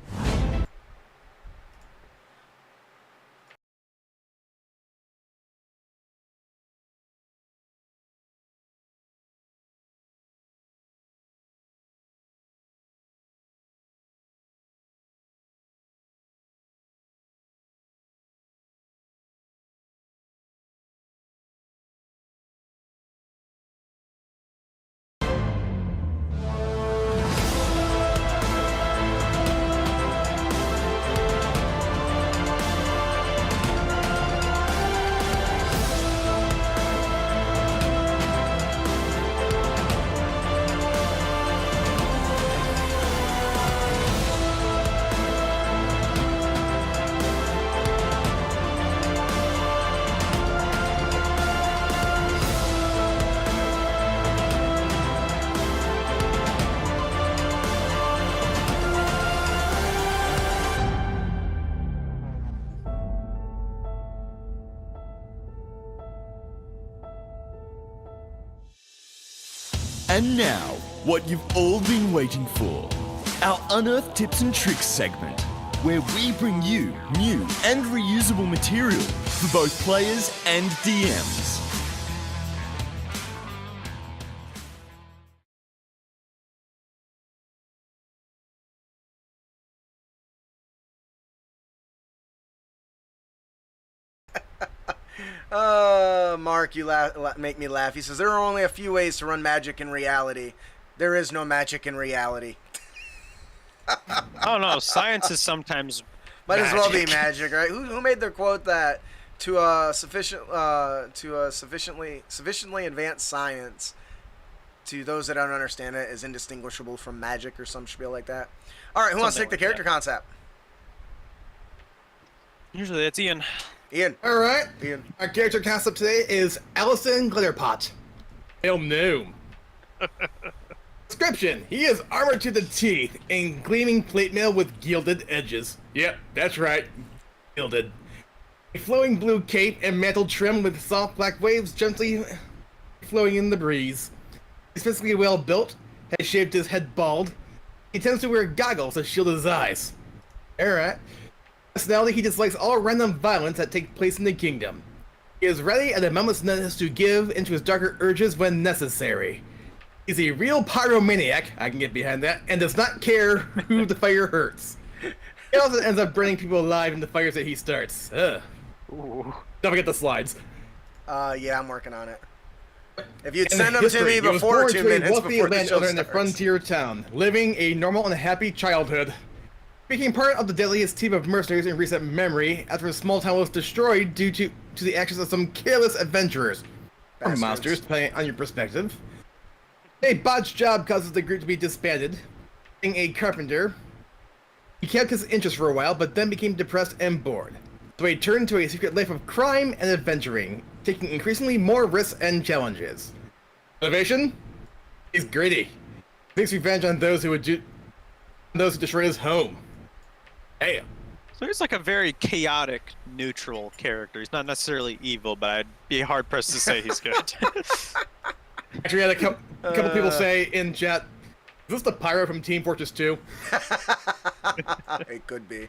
And now, what you've all been waiting for. Our Unearthed Tips and Tricks segment, where we bring you new and reusable material for both players and DMs. Mark, you make me laugh. He says, there are only a few ways to run magic in reality. There is no magic in reality. Oh no, science is sometimes Might as well be magic. magic, right? Who made the quote that to a sufficiently advanced science, to those that don't understand it, is indistinguishable from magic or some spiel like that? All right, who wants to take the character concept? Usually that's Ian. Ian. All right. Ian. Our character concept today is Allison Glitterpot. Hail Gnome. Description: he is armored to the teeth in gleaming plate mail with gilded edges. Yep, that's right. Gilded. A flowing blue cape and mantle trimmed with soft black waves gently flowing in the breeze. He's physically well built, has shaved his head bald. He tends to wear goggles to shield his eyes. Alright. Personality: he dislikes all random violence that takes place in the kingdom. He is ready at a moment's notice to give into his darker urges when necessary. He's a real pyromaniac, I can get behind that, and does not care who the fire hurts. He also ends up burning people alive in the fires that he starts. Ugh. Ooh. Don't forget the slides. Yeah, I'm working on it. If you'd In send them to history, me he was before born 2 to a minutes wealthy before the show landowner in the starts. frontier town, living a normal and happy childhood. Became part of the deadliest team of mercenaries in recent memory after a small town was destroyed due to the actions of some careless adventurers. Or Bastards. monsters, depending on your perspective. A botched job causes the group to be disbanded. Being a carpenter, he kept his interest for a while, but then became depressed and bored. So he turned to a secret life of crime and adventuring, taking increasingly more risks and challenges. Motivation? He's greedy. He takes revenge on those who destroyed his home. Damn. So he's like a very chaotic, neutral character. He's not necessarily evil, but I'd be hard pressed to say he's good. Actually, I had a couple people say in chat, is this the pyro from Team Fortress 2? It could be.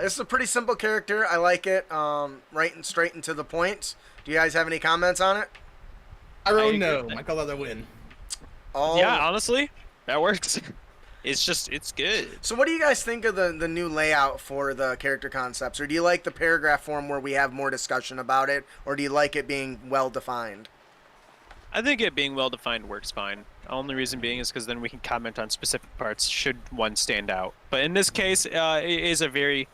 It's a pretty simple character. I like it. Right and straight and to the point. Do you guys have any comments on it? Pyro, agree no. with that. I call that a win. Oh. Yeah, honestly, that works. It's good. So what do you guys think of the new layout for the character concepts? Or do you like the paragraph form where we have more discussion about it? Or do you like it being well defined? I think it being well defined works fine. The only reason being is because then we can comment on specific parts should one stand out. But in this case, it is a very.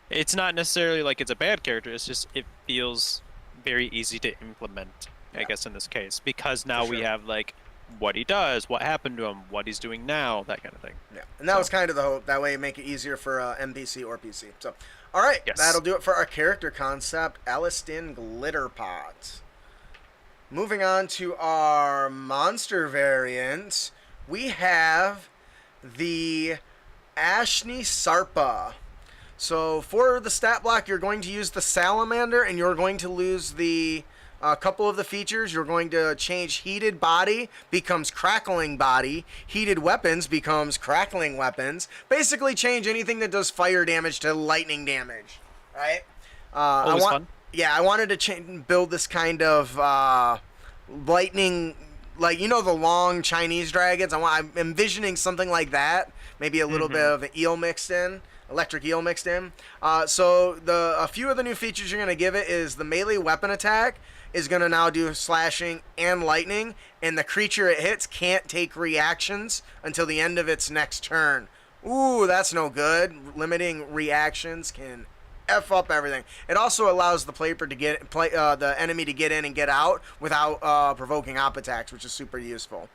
It's not necessarily like it's a bad character. It's just it feels very easy to implement. I guess in this case because now we have like what he does, what happened to him, what he's doing now, that kind of thing. Yeah, and that was kind of the hope. That way, it make it easier for NPC or PC. So, all right, Yes. that'll do it for our character concept, Alistin Glitterpot. Moving on to our monster variant, we have the Ashni Sarpa. So for the stat block, you're going to use the Salamander, and you're going to lose the couple of the features. You're going to change heated body becomes crackling body. Heated weapons becomes crackling weapons. Basically change anything that does fire damage to lightning damage. Right? Always fun. Yeah, I wanted to build this kind of lightning, like, you know, the long Chinese dragons. I'm envisioning something like that. Maybe a little bit of an eel mixed in. Electric eel mixed in. So a few of the new features you're going to give it is the melee weapon attack is going to now do slashing and lightning, and the creature it hits can't take reactions until the end of its next turn. Ooh, that's no good. Limiting reactions can F up everything. It also allows the the enemy to get in and get out without provoking op attacks, which is super useful.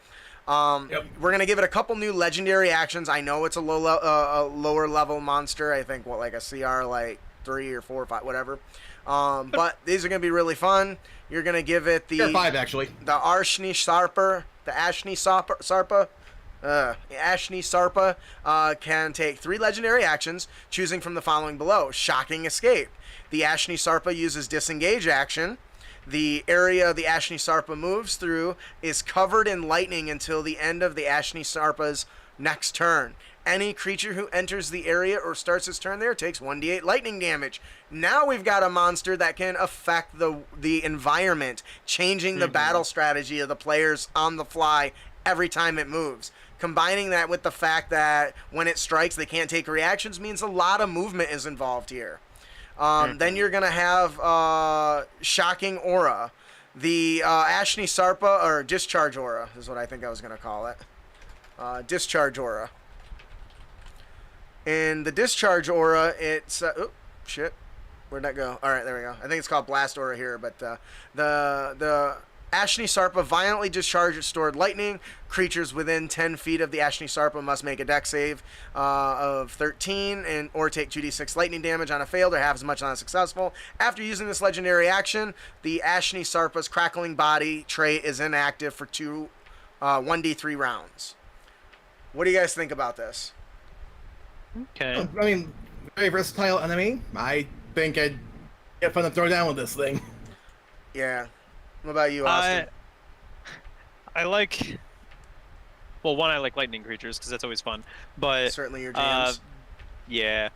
We're gonna give it a couple new legendary actions. I know it's a lower level monster. I think like a CR like 3 or 4 or 5, whatever. But these are gonna be really fun. You're gonna give it the 5 actually. the Ashni Sarpa, Ashni Sarpa can take 3 legendary actions, choosing from the following below. Shocking Escape. The Ashni Sarpa uses Disengage action The area the Ashni Sarpa moves through is covered in lightning until the end of the Ashni Sarpa's next turn. Any creature who enters the area or starts its turn there takes 1d8 lightning damage. Now we've got a monster that can affect the environment, changing the battle strategy of the players on the fly every time it moves. Combining that with the fact that when it strikes, they can't take reactions means a lot of movement is involved here. Then you're going to have Shocking Aura. The Ashni Sarpa, or Discharge Aura is what I think I was going to call it. Discharge Aura. In the Discharge Aura, it's... oh, shit. Where'd that go? All right, there we go. I think it's called Blast Aura here, but the Ashni Sarpa violently discharges stored lightning. Creatures within 10 feet of the Ashni Sarpa must make a dex save of 13 or take 2d6 lightning damage on a failed or half as much on a successful. After using this legendary action, the Ashni Sarpa's crackling body trait is inactive for 1d3 rounds. What do you guys think about this? Okay. I mean, very versatile enemy. I think I'd get fun to throw down with this thing. Yeah. What about you, Austin? I like... Well, one, I like lightning creatures, because that's always fun. But Certainly your jams. yeah.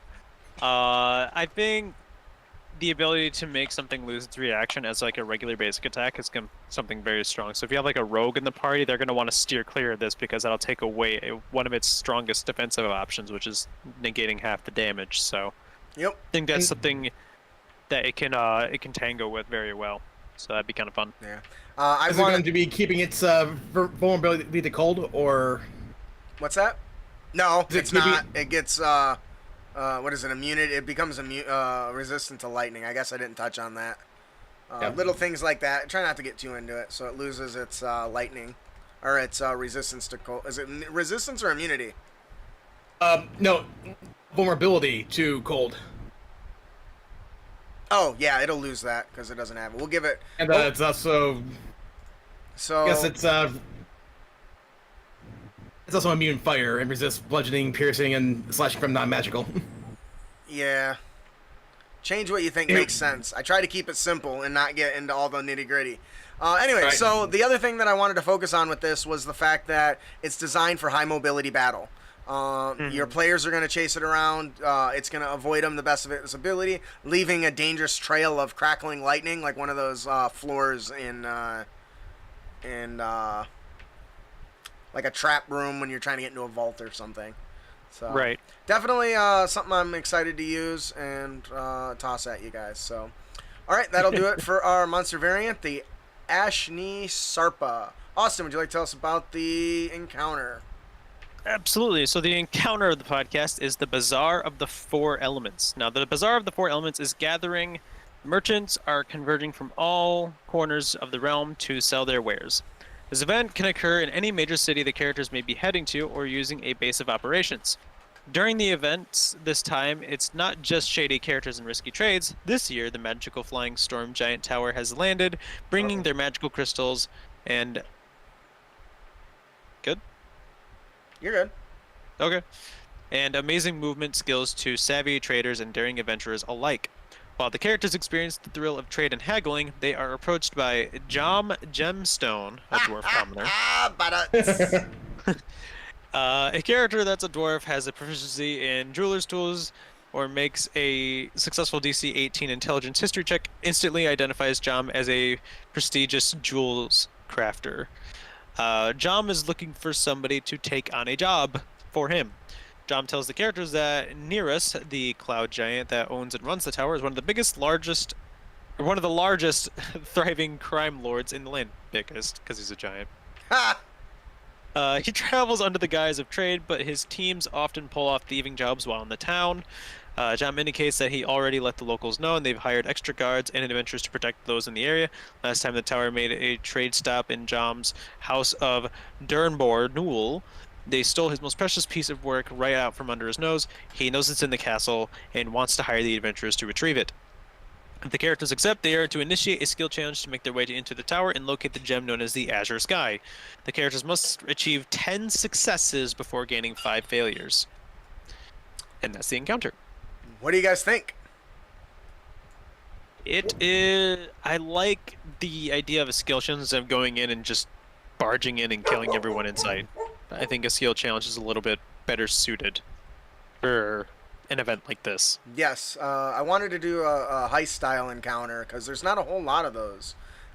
I think the ability to make something lose its reaction as like a regular basic attack is something very strong. So if you have like a rogue in the party, they're going to want to steer clear of this because that'll take away one of its strongest defensive options, which is negating half the damage. So Yep. I think that's something that it can tango with very well. So that'd be kind of fun. Yeah. Is it going to be keeping its vulnerability to cold, or... What's that? No, Is it it's keeping- not. It gets, what is it, immunity? It becomes resistant to lightning. I guess I didn't touch on that. Yep. Little things like that. Try not to get too into it, so it loses its lightning. Or its resistance to cold. Is it resistance or immunity? No, vulnerability to cold. Oh, yeah, it'll lose that because it doesn't have it. We'll give it... And it's also... So... I guess it's also immune fire and resists bludgeoning, piercing, and slashing from non-magical. Yeah. Change what you think makes sense. I try to keep it simple and not get into all the nitty-gritty. Anyway, Right. So the other thing that I wanted to focus on with this was the fact that it's designed for high mobility battle. Your players are going to chase it around. It's going to avoid them the best of its ability, leaving a dangerous trail of crackling lightning, like one of those floors in like a trap room when you're trying to get into a vault or something. So Right. definitely something I'm excited to use and toss at you guys. So, all right, that'll do it for our monster variant, the Ashni Sarpa. Austin, would you like to tell us about the encounter? Absolutely. So the encounter of the podcast is the Bazaar of the Four Elements. Now, the Bazaar of the Four Elements is gathering. Merchants are converging from all corners of the realm to sell their wares. This event can occur in any major city the characters may be heading to or using a base of operations. During the events this time, it's not just shady characters and risky trades. This year, the magical flying storm giant tower has landed, bringing their magical crystals and... Good? You're good. Okay. And amazing movement skills to savvy traders and daring adventurers alike. While the characters experience the thrill of trade and haggling, they are approached by Jom Gemstone, a dwarf commoner. But A character that's a dwarf has a proficiency in jeweler's tools or makes a successful DC 18 intelligence history check, instantly identifies Jom as a prestigious jewels crafter. Jom is looking for somebody to take on a job for him. Jom tells the characters that Nearus, the cloud giant that owns and runs the tower, is one of the largest thriving crime lords in the land. Biggest, because he's a giant. He travels under the guise of trade, but his teams often pull off thieving jobs while in the town. Jom indicates that he already let the locals know, and they've hired extra guards and adventurers to protect those in the area. Last time the tower made a trade stop in Jom's house of Durnbor Newell, they stole his most precious piece of work right out from under his nose. He knows it's in the castle and wants to hire the adventurers to retrieve it. If the characters accept, they are to initiate a skill challenge to make their way into the tower and locate the gem known as the Azure Sky. The characters must achieve 10 successes before gaining 5 failures. And that's the encounter. what do you guys think? It is. I like the idea of a skill challenge of going in and just barging in and killing everyone in sight. I think a skill challenge is a little bit better suited for an event like this. Yes, I wanted to do a heist style encounter because there's not a whole lot of those,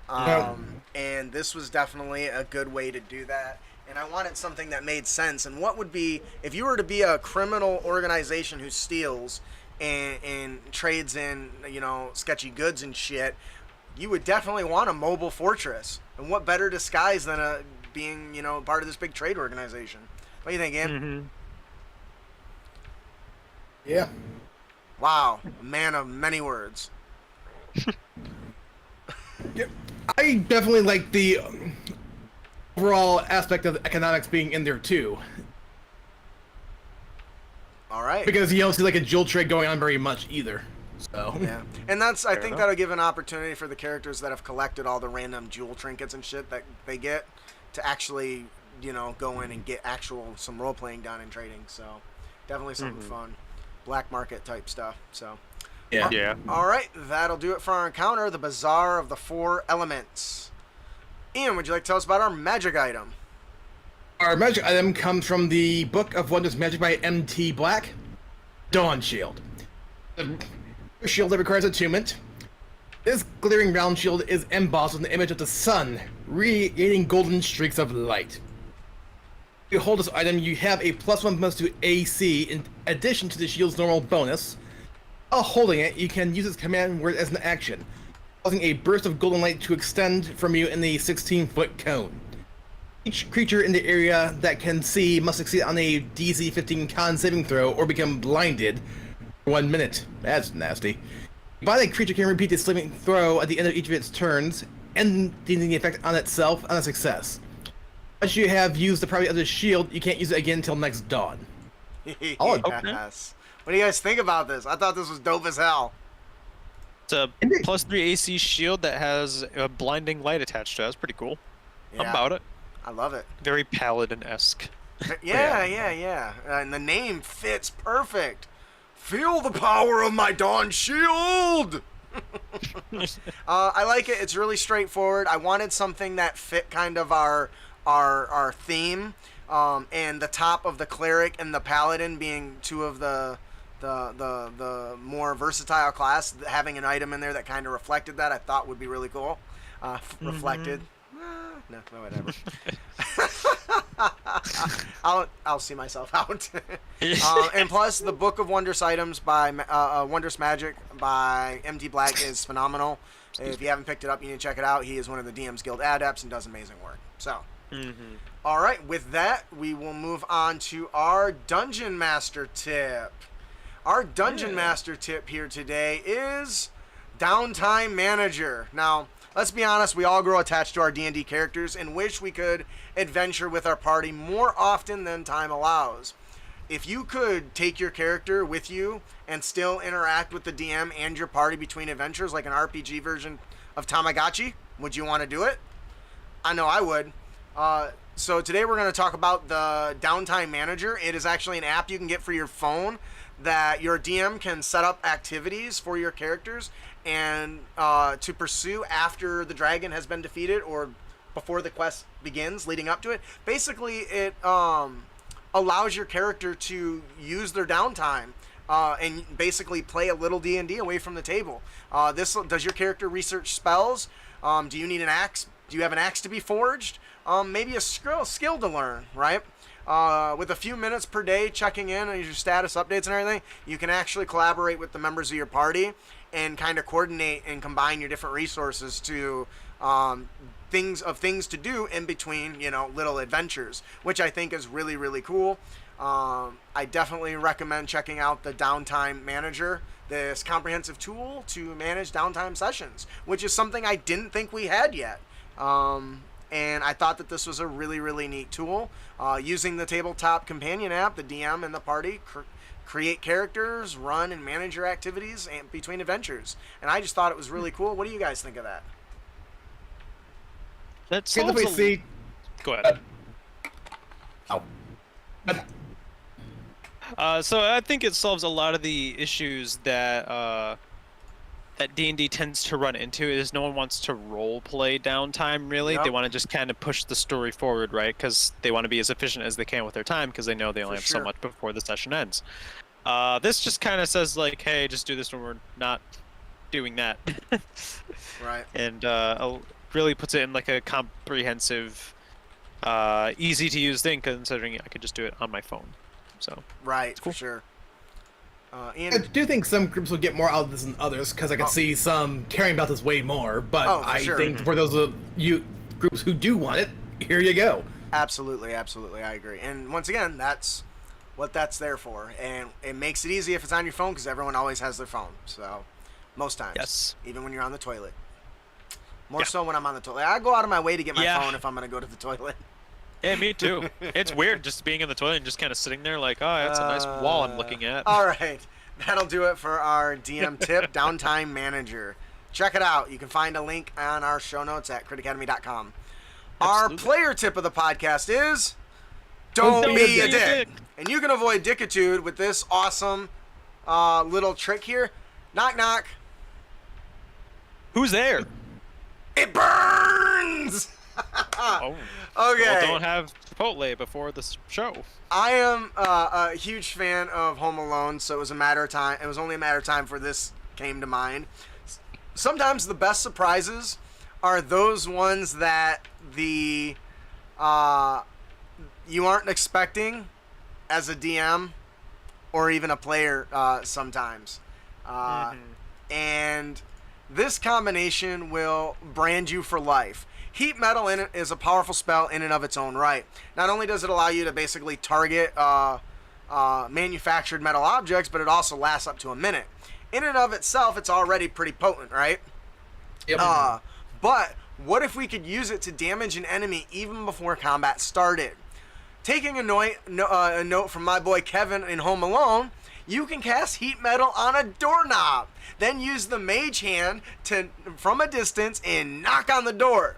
Yeah. and this was definitely a good way to do that. And I wanted something that made sense. And what would be if you were to be a criminal organization who steals and trades in, sketchy goods and shit? You would definitely want a mobile fortress. And what better disguise than being, part of this big trade organization? What do you think, Ian? Mm-hmm. Yeah. Wow, a man of many words. Yeah. I definitely like the overall aspect of economics being in there too, All right. because you don't see like a jewel trade going on very much either. So Yeah, and that's I Fair think enough. that'll give an opportunity for the characters that have collected all the random jewel trinkets and shit that they get to actually, go in and get some role playing done and trading. So definitely something fun, black market type stuff. So yeah. Yeah. all right, that'll do it for our encounter, the Bazaar of the Four Elements. Ian, would you like to tell us about our magic item? Our magic item comes from the Book of Wondrous Magic by M.T. Black, Dawn Shield. A shield that requires attunement. This glittering round shield is embossed with an image of the sun, radiating golden streaks of light. If you hold this item, you have a +1 bonus to AC in addition to the shield's normal bonus. While holding it, you can use its command word as an action, causing a burst of golden light to extend from you in a 16-foot cone. Each creature in the area that can see must succeed on a DC 15 con saving throw or become blinded for 1 minute. That's nasty. Blinded creature can repeat this saving throw at the end of each of its turns, ending the effect on itself on a success. Once you have used the property of the shield, you can't use it again until next dawn. Oh, Yes. What do you guys think about this? I thought this was dope as hell. It's a Indeed. +3 AC shield that has a blinding light attached to it. That's pretty cool. I'm Yeah, about it. I love it. Very Paladin-esque. Yeah. And the name fits perfect. Feel the power of my Dawn Shield! I like it. It's really straightforward. I wanted something that fit kind of our theme, and the top of the Cleric and the Paladin being two of the more versatile class. Having an item in there that kind of reflected that, I thought would be really cool. Reflected. No, whatever. I'll see myself out. And plus, the Book of Wondrous Items by Wondrous Magic by MD Black is phenomenal. If you haven't picked it up, you need to check it out. He is one of the DM's Guild adepts and does amazing work. So, all right, with that, we will move on to our Dungeon Master tip. Our Dungeon Master tip here today is Downtime Manager. Now, let's be honest, we all grow attached to our D&D characters and wish we could adventure with our party more often than time allows. If you could take your character with you and still interact with the DM and your party between adventures like an RPG version of Tamagotchi, would you want to do it? I know I would. So today we're going to talk about the Downtime Manager. It is actually an app you can get for your phone that your DM can set up activities for your characters and to pursue after the dragon has been defeated or before the quest begins leading up to it. Basically, it allows your character to use their downtime and basically play a little D&D away from the table. Does your character research spells? Do you need an axe? Do you have an axe to be forged? Maybe a skill to learn, right? With a few minutes per day checking in on your status updates and everything, you can actually collaborate with the members of your party and kind of coordinate and combine your different resources to things to do in between, little adventures, which I think is really, really cool. I definitely recommend checking out the Downtime Manager, this comprehensive tool to manage downtime sessions, which is something I didn't think we had yet. And I thought that this was a really, really neat tool. Using the tabletop companion app, the DM and the party create characters, run and manage your activities between adventures. And I just thought it was really cool. What do you guys think of that? That Okay, let solves me see. Go ahead. Oh. So I think it solves a lot of the issues that that D&D tends to run into is no one wants to role play downtime, really. Yep. They want to just kind of push the story forward, right? Because they want to be as efficient as they can with their time because they know they only have so sure. much before the session ends. This just kind of says, like, hey, just do this when we're not doing that. Right. And really puts it in like a comprehensive, easy to use thing, considering I could just do it on my phone. So Right, cool. for sure. I And do think some groups will get more out of this than others, because I can see some caring about this way more. But Oh, for I sure. think for those of you groups who do want it, here you go. absolutely, I agree. And once again, that's what that's there for. And it makes it easy if it's on your phone because everyone always has their phone. So most times, Yes. even when you're on the toilet. More Yeah. so when I'm on the toilet. I go out of my way to get my Yeah. phone if I'm going to go to the toilet. Yeah, me too. It's weird just being in the toilet and just kind of sitting there like, oh, that's a nice wall I'm looking at. All right. That'll do it for our DM tip, Downtime Manager. Check it out. You can find a link on our show notes at critacademy.com. Our Absolutely. player tip of the podcast is don't be a dick. And you can avoid dickitude with this awesome little trick here. Knock, knock. Who's there? It burns! Oh. Okay. Well, don't have Chipotle before the show. I am a huge fan of Home Alone, so it was a matter of time. It was only a matter of time for this came to mind. Sometimes the best surprises are those ones that the you aren't expecting as a DM or even a player sometimes. And this combination will brand you for life. Heat Metal in it is a powerful spell in and of its own right. Not only does it allow you to basically target manufactured metal objects, but it also lasts up to a minute. In and of itself, it's already pretty potent, right? Yep. But what if we could use it to damage an enemy even before combat started? Taking a note from my boy Kevin in Home Alone, you can cast Heat Metal on a doorknob, then use the Mage Hand from a distance and knock on the door.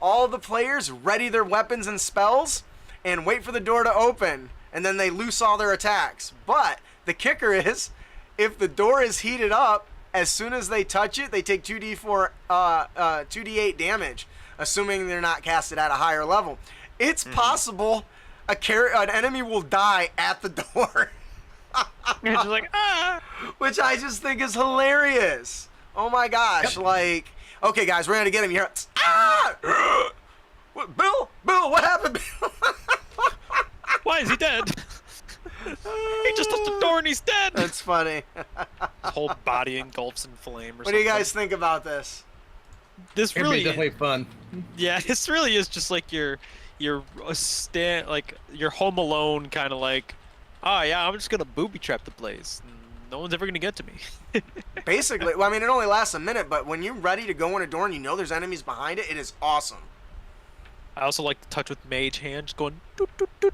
All the players ready their weapons and spells and wait for the door to open, and then they loose all their attacks. But the kicker is, if the door is heated up, as soon as they touch it, they take 2d8 damage, assuming they're not casted at a higher level. It's possible an enemy will die at the door. You're just like, ah! Which I just think is hilarious. Oh my gosh, like, okay guys, we're gonna get him here. Ah! What, Bill, what happened, Bill? Why is he dead? He just touched the door and he's dead. That's funny. His whole body engulfs in flame or What something. do you guys think about this? This It'd be really, definitely fun. yeah, this really is just like your Home Alone kind of like, oh yeah, I'm just gonna booby trap the place. No one's ever gonna get to me. Basically, well, I mean, it only lasts a minute, but when you're ready to go in a door and you know there's enemies behind it, it is awesome. I also like to touch with Mage Hand, just going doot doot doot.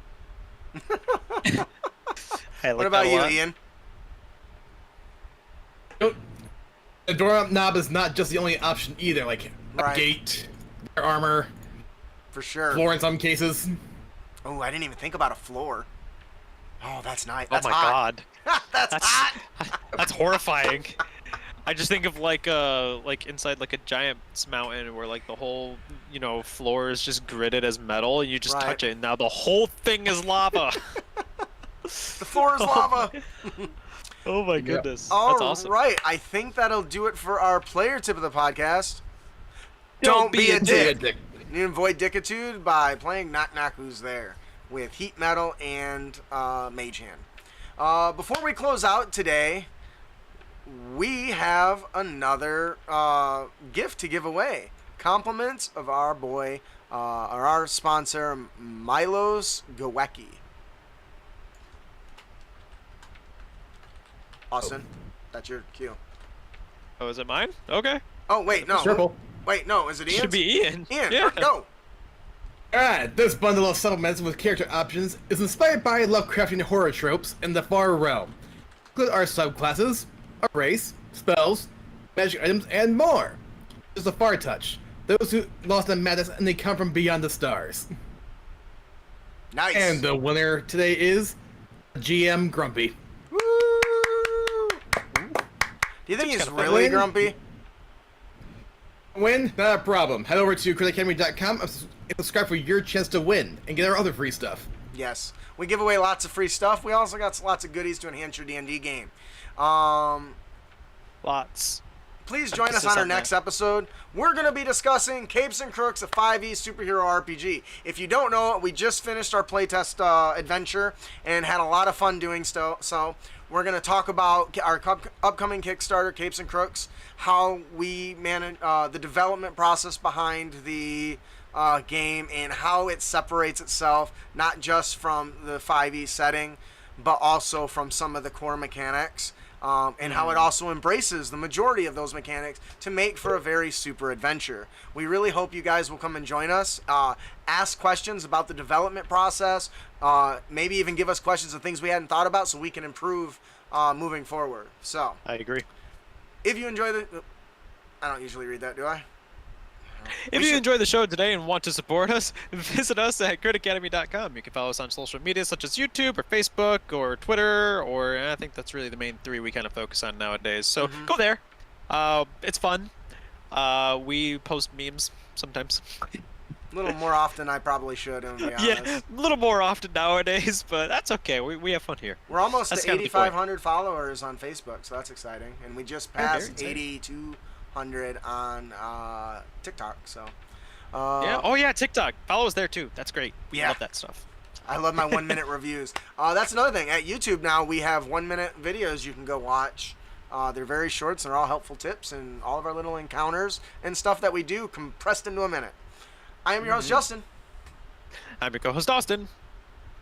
I like What about that a you, lot. Ian? The doorknob is not just the only option either. Like Right. a gate, armor, For sure. floor in some cases. Oh, I didn't even think about a floor. Oh, that's nice. Oh That's my hot. god, That's that's hot. that's horrifying. I just think of like inside like a giant's mountain where like the whole floor is just gridded as metal and you just Right. touch it and now the whole thing is lava. The floor is lava. Oh my goodness, All that's awesome. right, I think that'll do it for our player tip of the podcast. Don't be a dick. You avoid dickitude by playing Knock Knock Who's There with Heat Metal and Mage Hand. Before we close out today, we have another gift to give away. Compliments of our boy, or our sponsor, Milos Gowecki. Austin, that's your cue. Oh, is it mine? Okay. Oh, wait, no. Circle. Wait, no, is it Ian's? Should be Ian. Ian, Yeah. go. Alright, this bundle of supplements with character options is inspired by Lovecraftian horror tropes in the Far Realm. Include our subclasses, our race, spells, magic items, and more. There's the Far Touch, those who lost in madness and they come from beyond the stars. Nice. And the winner today is GM Grumpy. Woo! Do you think Tip's he's kinda really fun. grumpy? Win? Not a problem. Head over to criticacademy.com and subscribe for your chance to win and get our other free stuff. Yes. We give away lots of free stuff. We also got lots of goodies to enhance your D&D game. Lots. Please join us Emphasis on our on next that. episode. We're going to be discussing Capes and Crooks, a 5e superhero RPG. If you don't know it, we just finished our playtest adventure and had a lot of fun doing so. We're going to talk about our upcoming Kickstarter, Capes and Crooks, how we manage the development process behind the game, and how it separates itself, not just from the 5e setting, but also from some of the core mechanics. And how it also embraces the majority of those mechanics to make for a very super adventure. We really hope you guys will come and join us. Ask questions about the development process. Maybe even give us questions of things we hadn't thought about so we can improve moving forward. So, I agree. if you enjoy the... I don't usually read that, do I? If you enjoyed the show today and want to support us, visit us at critacademy.com. You can follow us on social media such as YouTube or Facebook or Twitter, or I think that's really the main three we kind of focus on nowadays. So go there. It's fun. We post memes sometimes. A little more often I probably should, to be honest. Yeah, a little more often nowadays, but that's okay. We have fun here. We're almost That's to kind of the point. 8,500 followers on Facebook, so that's exciting. And we just Yeah, very passed exciting. 8,200 on TikTok, so... Yeah. Oh yeah, TikTok. Follow us there too. That's great. We Yeah. love that stuff. I love my 1 minute reviews. That's another thing. At YouTube now, we have 1 minute videos you can go watch. They're very short, so they're all helpful tips and all of our little encounters and stuff that we do compressed into a minute. I am your host, Justin. I'm your co-host Austin.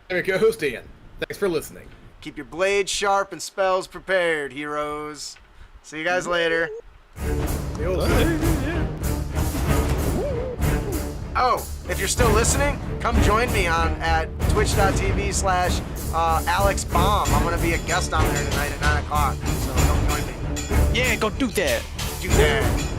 I'm your co-host Ian. Thanks for listening. Keep your blades sharp and spells prepared, heroes. See you guys later. The old Oh, if you're still listening, come join me at twitch.tv/AlexBomb. I'm going to be a guest on there tonight at 9 o'clock, so come join me. Yeah, go do that. Do that.